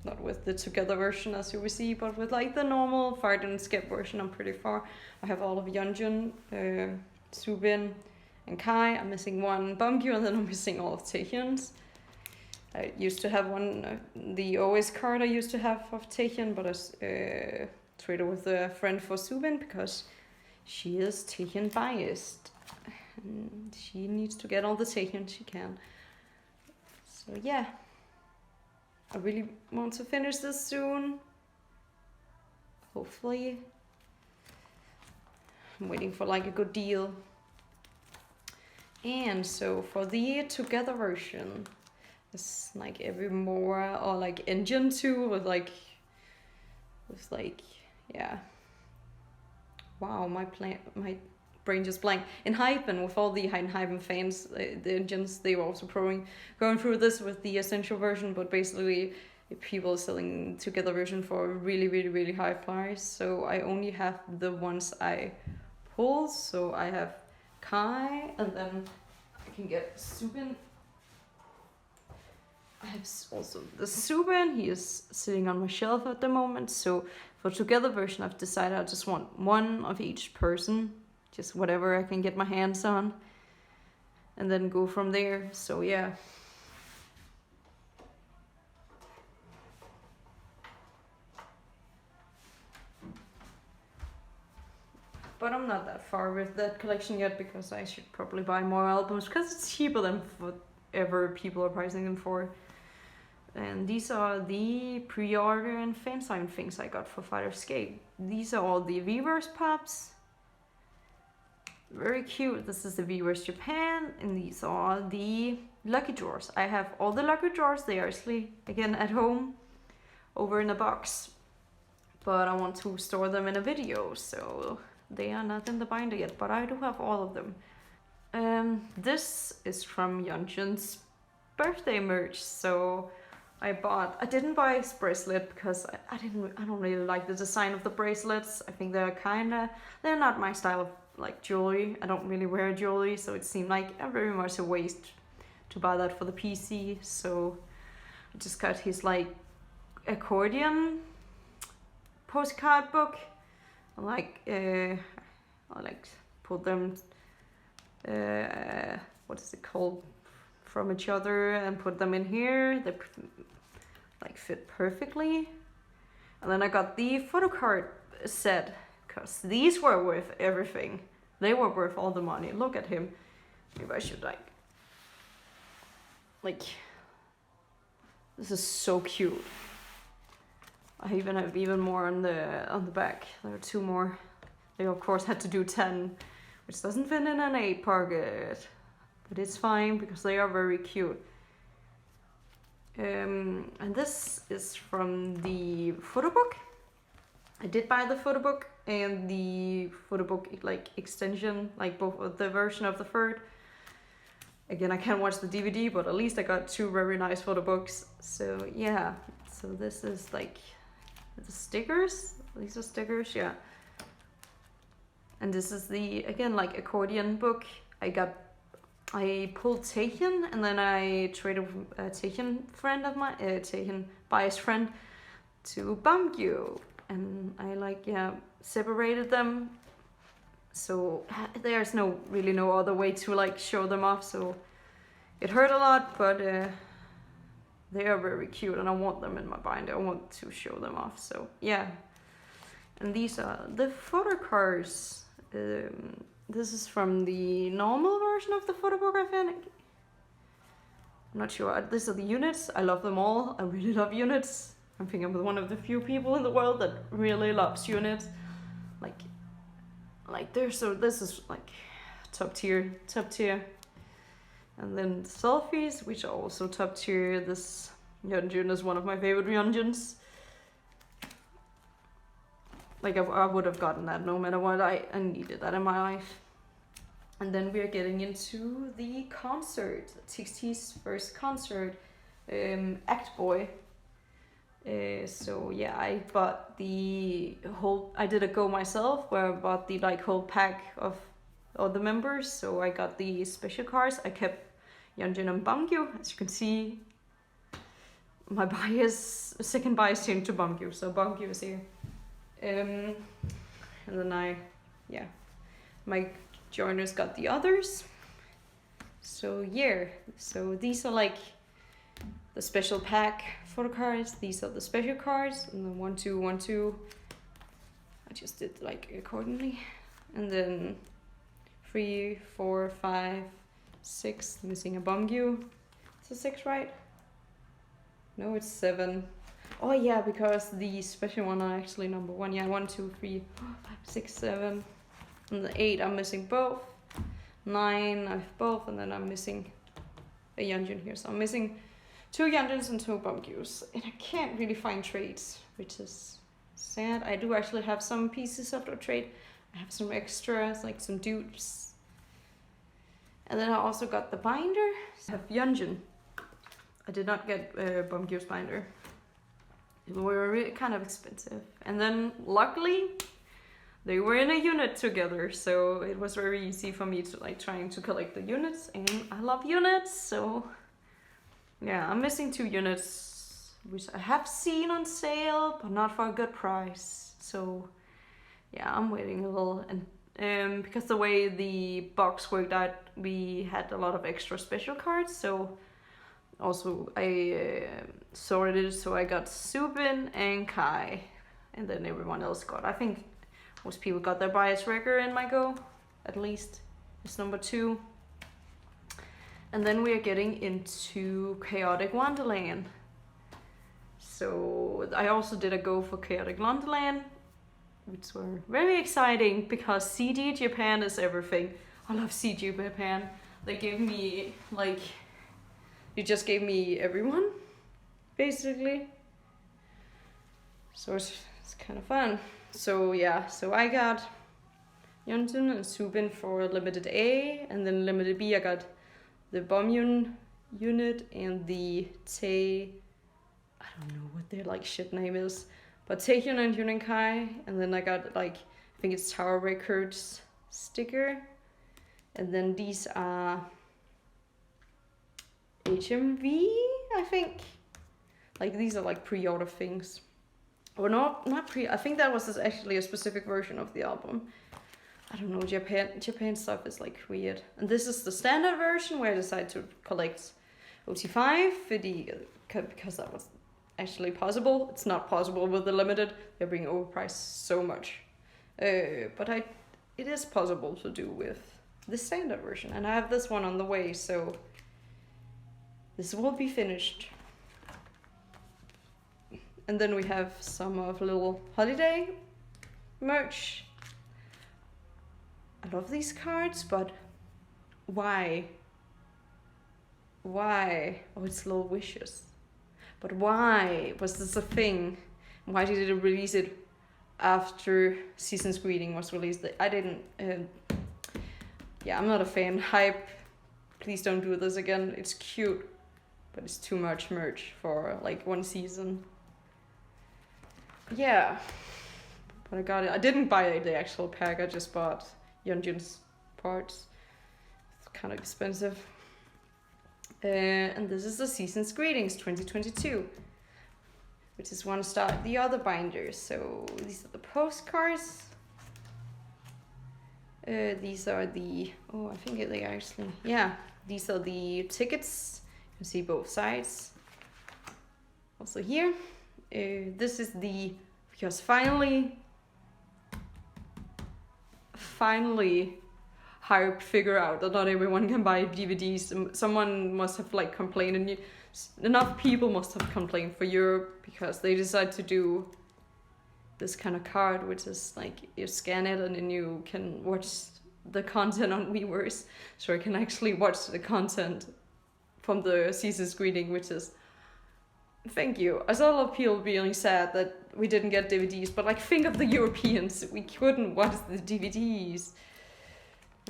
Not with the together version as you will see, but with like the normal Fighter Escape version, I'm pretty far. I have all of Yeonjun, Subin, and Kai. I'm missing one Bumkyu, and then I'm missing all of Taehyun's. I used to have one, the OS card I used to have of Taehyun, but I traded with a friend for Subin because she is Taehyun biased. And she needs to get all the Taehyun she can. So yeah. I really want to finish this soon. Hopefully. I'm waiting for like a good deal. And so for the together version, it's like every more or like engine 2 with like yeah. Wow, my brain just blank. In Hypen, with all the Hypen fans, the engines, they were also going through this with the essential version, but basically people are selling together version for a really, really, really high price. So I only have the ones I pull. So I have Kai, and then I can get Subin. I have also the Subin, he is sitting on my shelf at the moment. So for together version, I've decided I just want one of each person. Just whatever I can get my hands on. And then go from there. So yeah. But I'm not that far with that collection yet because I should probably buy more albums because it's cheaper than whatever people are pricing them for. And these are the pre-order and fan sign things I got for Fighter Escape. These are all the Weverse pops. Very cute. This is the Weverse Japan, and these are the lucky drawers. I have all the lucky drawers. They are actually, again, at home, over in a box. But I want to store them in a video, so they are not in the binder yet, but I do have all of them. This is from Yeonjun's birthday merch, so I didn't buy his bracelet because I don't really like the design of the bracelets. I think they're not my style of like jewelry. I don't really wear jewelry, so it seemed like very much a waste to buy that for the PC. So I just got his like accordion postcard book. I put them what is it called, from each other and put them in here. They like fit perfectly. And then I got the photocard set because these were worth everything. They were worth all the money. Look at him. Maybe I should like this is so cute. I even have more on the back. There are 2 more. They of course had to do 10, which doesn't fit in an 8 pocket. But it's fine because they are very cute. And this is from the photo book. I did buy the photo book and the photo book like extension, like both of the version of the third. Again, I can't watch the DVD, but at least I got 2 very nice photo books. So yeah, so this is like the stickers. These are stickers, yeah. And this is the, again, like accordion book. I pulled Taehyun, and then I traded a Taehyun friend of mine, Taehyun biased friend, to Bangyu. And I like, yeah, separated them. So there's really no other way to like show them off. So it hurt a lot, but they are very cute and I want them in my binder. I want to show them off. So yeah. And these are the photocards. This is from the normal version of the photo book, I think. I'm not sure. These are the units. I love them all. I really love units. I think I'm one of the few people in the world that really loves units. Like this is like top tier. And then the selfies, which are also top tier. This Yeonjun is one of my favorite Yeonjuns. Like I would have gotten that no matter what. I needed that in my life. And then we are getting into the concert, TXT's first concert, Act Boy. So yeah, I bought I did a go myself where I bought the like whole pack of all the members. So I got the special cards. I kept Yeonjun and Bangyu. As you can see, my second bias changed to Bangyu, so Bangyu is here. And then my joiners got the others. So yeah, so these are like the special pack photo cards. These are the special cards, and then 1, 2, 1, 2. I just did like accordingly, and then 3, 4, 5, 6. Missing a Bangyu. It's a 6, right? No, it's 7. Oh yeah, because the special one are actually number 1. Yeah, 1, 2, 3, 4, 5, 6, 7. And the 8, I'm missing both. 9, I have both, and then I'm missing a Yeonjun here. So I'm missing 2 Yeonjuns and 2 Bamgyus. And I can't really find trades, which is sad. I do actually have some pieces of the trade. I have some extras, like some dupes. And then I also got the binder. I have Yeonjun. I did not get Bamgyu's binder. They were really kind of expensive. And then luckily, they were in a unit together, so it was very easy for me to like trying to collect the units, and I love units, so yeah, I'm missing 2 units, which I have seen on sale, but not for a good price. So yeah, I'm waiting a little, and because the way the box worked out, we had a lot of extra special cards, so also I sorted it, so I got Subin and Kai, and then everyone else got, I think most people got their bias record in my go, at least. It's number 2. And then we are getting into Chaotic Wonderland. So I also did a go for Chaotic Wonderland, which were very exciting because CG Japan is everything. I love CG Japan. They gave me just gave me everyone, basically. So it's kind of fun. So yeah, so I got Yeonjun and Subin for limited A, and then limited B I got the Bomyun unit and the I don't know what their like shit name is, but Taehyun and Hyun and Kai, and then I got like, I think it's Tower Records sticker, and then these are HMV, I think. Like these are like pre-order things. Or not pre, I think that was actually a specific version of the album. I don't know, Japan stuff is like weird. And this is the standard version where I decided to collect OT5 because that was actually possible. It's not possible with the limited, they're being overpriced so much. But it is possible to do with the standard version. And I have this one on the way, so this will be finished. And then we have some of little holiday merch. I love these cards, but why? Why? Oh, it's little wishes. But why was this a thing? Why did it release it after Season's Greeting was released? I didn't... yeah, I'm not a fan. Hype, please don't do this again. It's cute, but it's too much merch for like one season. Yeah, but I got it. I didn't buy the actual pack, I just bought Yeonjun's parts. It's kind of expensive. And this is the Season's Greetings 2022, which is one star the other binders. So these are the postcards. These are the, oh, I think they actually, yeah, these are the tickets. You can see both sides. Also here. This is the, because finally Hype figure out that not everyone can buy DVDs. Someone must have like complained, and enough people must have complained for Europe, because they decided to do this kind of card, which is like you scan it and then you can watch the content on Weverse, so you can actually watch the content from the Season's Greeting, which is, thank you. I saw a lot of people being sad that we didn't get DVDs, but like think of the Europeans, we couldn't watch the DVDs.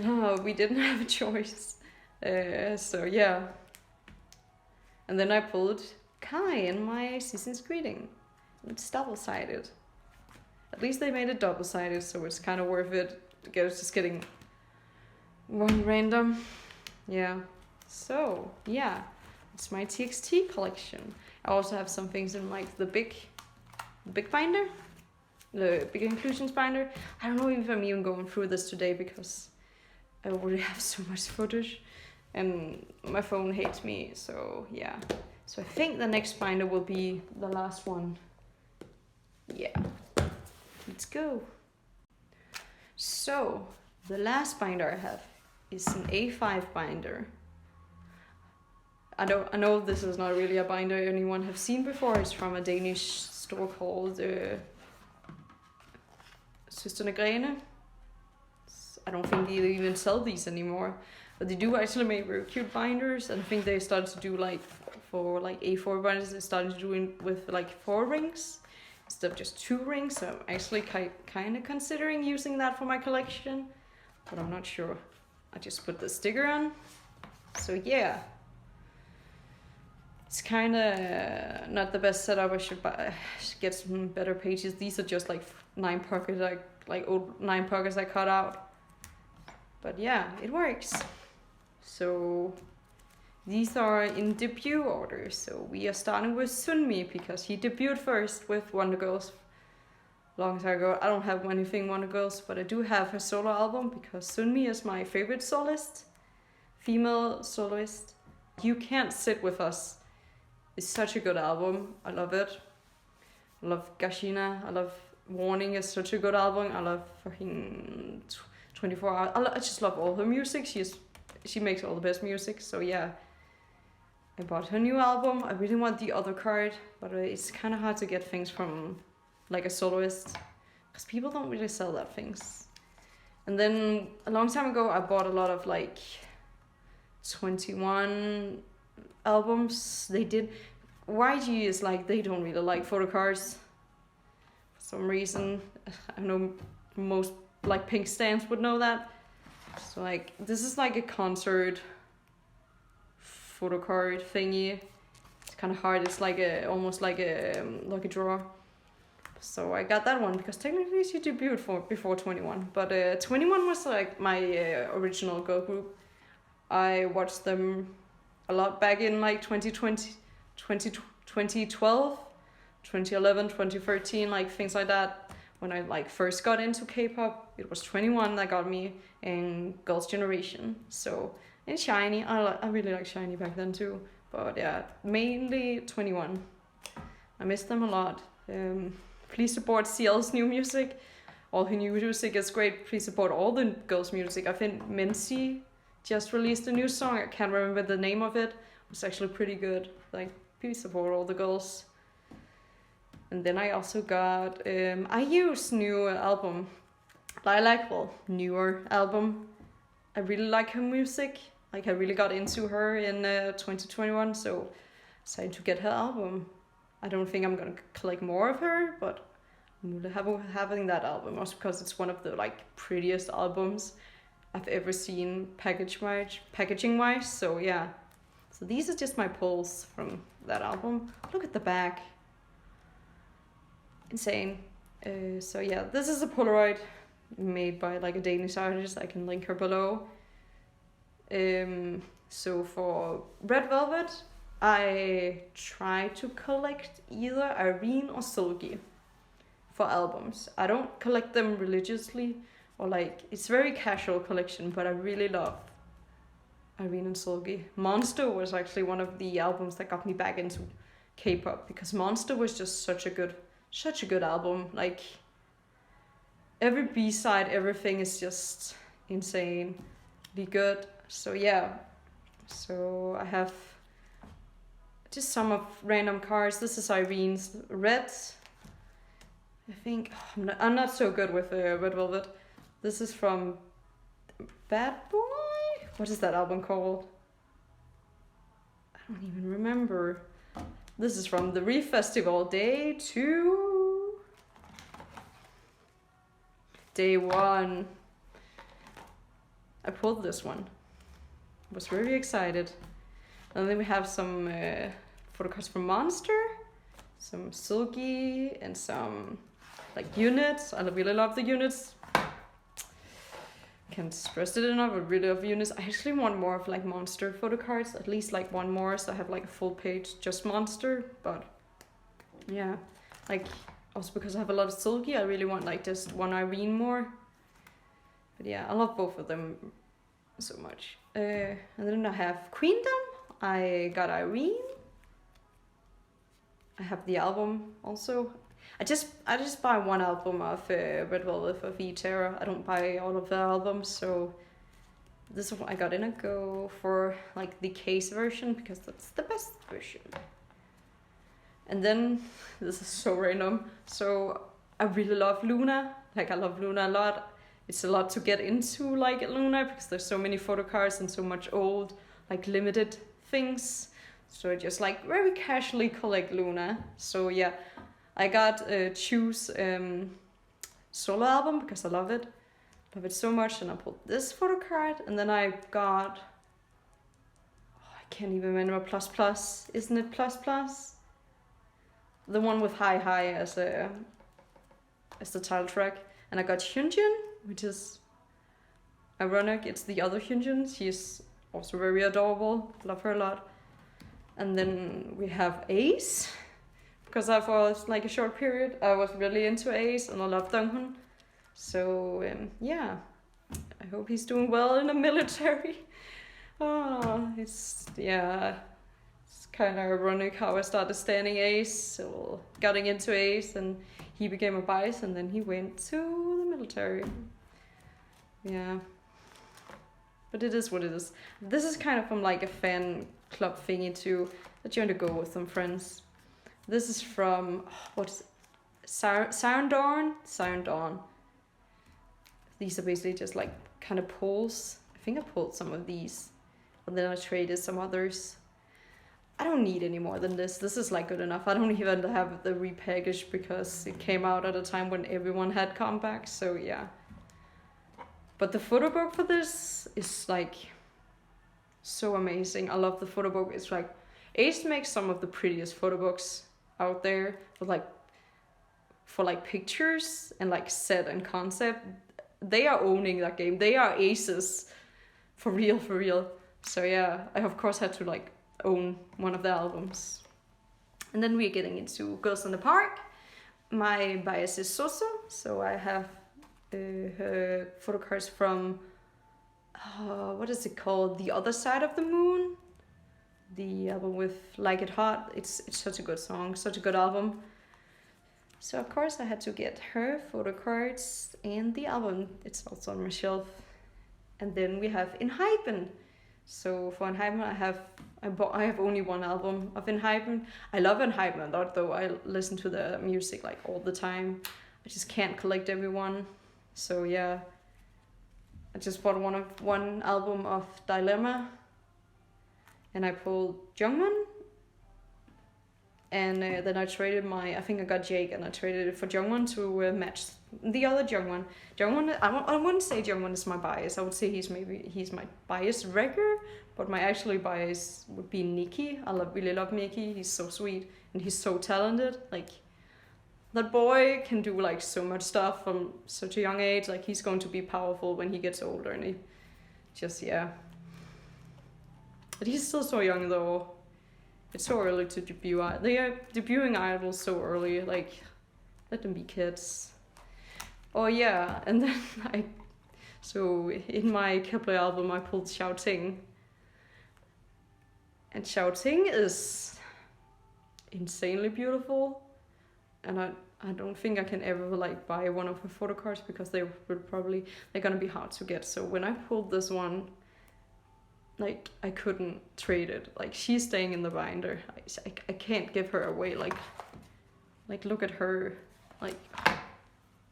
Oh, we didn't have a choice. So yeah. And then I pulled Kai in my Season's Greeting. It's double-sided. At least they made it double-sided, so it's kind of worth it. It's just getting one random. Yeah. So, yeah. It's my TXT collection. I also have some things in like the big binder. The big inclusions binder. I don't know if I'm even going through this today, because I already have so much footage and my phone hates me, so yeah. So I think the next binder will be the last one. Yeah, let's go. So the last binder I have is an A5 binder. I know this is not really a binder anyone have seen before. It's from a Danish store called Søstrene Grene. I don't think they even sell these anymore, but they do actually make very cute binders. And I think they started to do like for like A4 binders, they started doing with like 4 rings instead of just 2 rings. So I'm actually kind of considering using that for my collection, but I'm not sure. I just put the sticker on. So yeah, it's kind of not the best setup. I should get some better pages. These are just like 9 pockets, like old 9 pockets I cut out. But yeah, it works. So these are in debut order. So we are starting with Sunmi, because he debuted first with Wonder Girls long time ago. I don't have anything Wonder Girls, but I do have her solo album, because Sunmi is my favorite soloist, female soloist. You Can't Sit With Us is such a good album. I love it. I love Gashina. I love Warning is such a good album. I love fucking 24 Hours. I just love all her music. She makes all the best music. So yeah, I bought her new album. I really want the other card, but it's kind of hard to get things from like a soloist, because people don't really sell that things. And then a long time ago, I bought a lot of like 21 albums. They did. YG is like, they don't really like photocards for some reason. I know most like Pink stans would know that. So like, this is like a concert photocard thingy. It's kind of hard. It's like almost like a lucky draw. So I got that one because technically she debuted before 21. But 21 was like my original girl group. I watched them a lot back in like 2012, 2011, 2013, like things like that. When I like first got into K-pop, it was 21 that got me, and Girls' Generation. So, and SHINee, I really like SHINee back then too. But yeah, mainly 21. I miss them a lot. Please support CL's new music. All her new music is great. Please support all the girls' music. I think Minzy just released a new song. I can't remember the name of it. It was actually pretty good. Like, please support all the girls. And then I also got IU's new album, Lilac, well, newer album. I really like her music. Like, I really got into her in 2021, so decided to get her album. I don't think I'm gonna collect more of her, but I'm having that album also because it's one of the like prettiest albums I've ever seen packaging wise. So yeah, so these are just my pulls from that album. Look at the back, insane. So yeah, this is a Polaroid made by like a Danish artist. I can link her below. So for Red Velvet, I try to collect either Irene or Seulgi for albums. I don't collect them religiously or like, it's very casual collection, but I really love Irene and Seulgi. Monster was actually one of the albums that got me back into K-pop because Monster was just such a good album. Like every B-side, everything is just insanely good. So yeah, so I have just some of random cards. This is Irene's Red. I think I'm not so good with Red Velvet. This is from Bad Boy. What is that album called? I don't even remember. This is from the Reef Festival, Day 2. Day 1. I pulled this one. Was very excited. And then we have some photocards from Monster, some Seulgi, and some like units. I really love the units. Can't stress it enough. I really love units. I actually want more of like Monster photocards, at least like one more, so I have like a full page just Monster. But yeah, like also because I have a lot of Seulgi, I really want like just one Irene more. But yeah, I love both of them so much. And then I have Queendom. I got Irene. I have the album also. I just buy one album of Red Velvet for V-Terror. I don't buy all of the albums, so this one I got in a go for like the case version because that's the best version. And then this is so random. So I really love Luna. Like I love Luna a lot. It's a lot to get into like Luna because there's so many photocards and so much old like limited things. So I just like very casually collect Luna. So yeah, I got Choose solo album because I love it so much, and I pulled this photo card, and then I got I can't even remember Plus Plus, isn't it Plus Plus? The one with Hi as the title track, and I got Hyunjin, which is ironic. It's the other Hyunjin. She's also very adorable. Love her a lot. And then we have Ace. Because I was like a short period, I was really into Ace and I love Doyoung. So yeah, I hope he's doing well in the military. It's kind of ironic how I started standing Ace, so getting into Ace, and he became a bias, and then he went to the military. Yeah, but it is what it is. This is kind of from like a fan club thingy too, that you want to go with some friends. This is from, what is it? Sound Dawn. These are basically just like kind of pulls. I think I pulled some of these, and then I traded some others. I don't need any more than this. This is like good enough. I don't even have the repackaged because it came out at a time when everyone had comebacks, so yeah. But the photo book for this is like so amazing. I love the photo book. It's like, Ace makes some of the prettiest photo books out there with like for like pictures and like set and concept. They are owning that game. They are aces for real. So yeah, I of course had to like own one of the albums. And then we're getting into Girls in the Park. My bias is Soso, so I have her photo cards from what is it called, The Other Side of the Moon, the album with Like It Hot. It's such a good song, such a good album. So of course I had to get her photo cards and the album. It's also on my shelf. And then we have Enhypen. So for Enhypen I have only one album of Enhypen. I love Enhypen a lot though. I listen to the music like all the time. I just can't collect everyone. So yeah, I just bought one album of Dilemma. And I pulled Jungman And then I traded I think I got Jake, and I traded it for Jungwon to match the other Jungwon. Jungwon, I wouldn't say Jungwon is my bias. I would say he's my bias wrecker, but my actually bias would be Nikki. I really love Nikki. He's so sweet and he's so talented. Like, that boy can do like so much stuff from such a young age. Like, he's going to be powerful when he gets older, and he just, yeah. But he's still so young though. It's so early to debut. They are debuting idols so early. Like, let them be kids. Oh yeah, and then so in my Kepler album I pulled Xiaoting. And Xiaoting is insanely beautiful. And I don't think I can ever like buy one of her photocards because they're gonna be hard to get. So when I pulled this one, like, I couldn't trade it. Like, she's staying in the binder. I can't give her away. Like look at her. Like,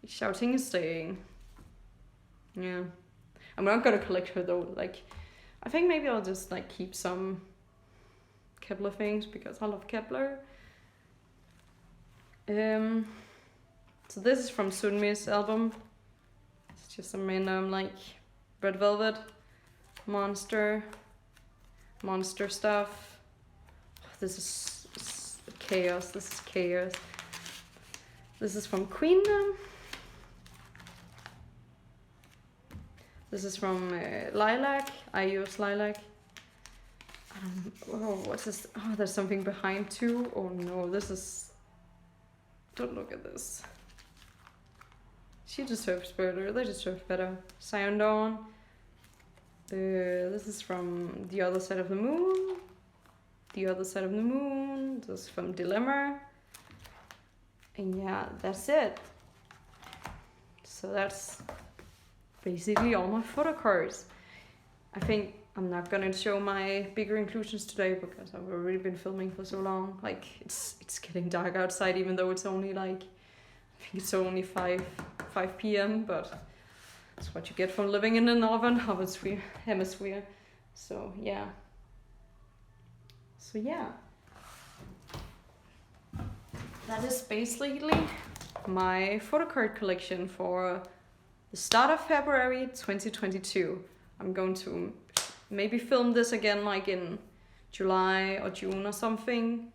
Xiaoting is staying. Yeah. I'm not gonna collect her though. Like, I think maybe I'll just like keep some Kepler things because I love Kepler. So this is from Sunmi's album. It's just some random like Red Velvet, Monster stuff. This is chaos. This is chaos. This is from Queendom. This is from Lilac. I use Lilac. Oh, what's this? Oh, there's something behind too. Oh no, this is. Don't look at this. She deserves better. They deserve better. Sion Dawn. This is from The Other Side of the Moon. The Other Side of the Moon. This is from Dilemma. And yeah, that's it. So that's basically all my photo cards. I think I'm not gonna show my bigger inclusions today because I've already been filming for so long. Like, it's getting dark outside, even though it's only like, I think it's only 5 p.m. But that's what you get from living in the northern hemisphere. So yeah. That is basically my photo card collection for the start of February 2022. I'm going to maybe film this again like in July or June or something,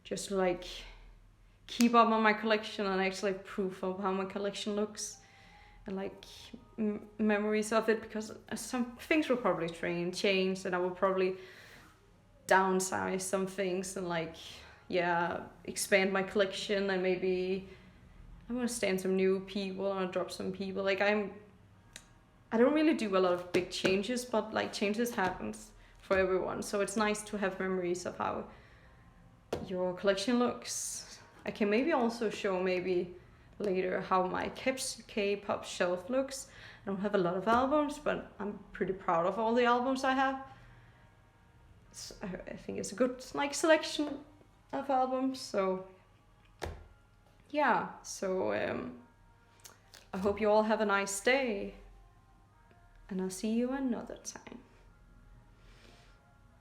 just to like keep up on my collection and actually proof of how my collection looks and like memories of it, because some things will probably change and I will probably downsize some things and like, yeah, expand my collection, and maybe I'm gonna stand some new people and drop some people. Like, I don't really do a lot of big changes, but like changes happens for everyone. So it's nice to have memories of how your collection looks. I can maybe also show maybe later how my K-pop shelf looks. I don't have a lot of albums, but I'm pretty proud of all the albums I have. I think it's a good like selection of albums. So yeah, so I hope you all have a nice day, and I'll see you another time.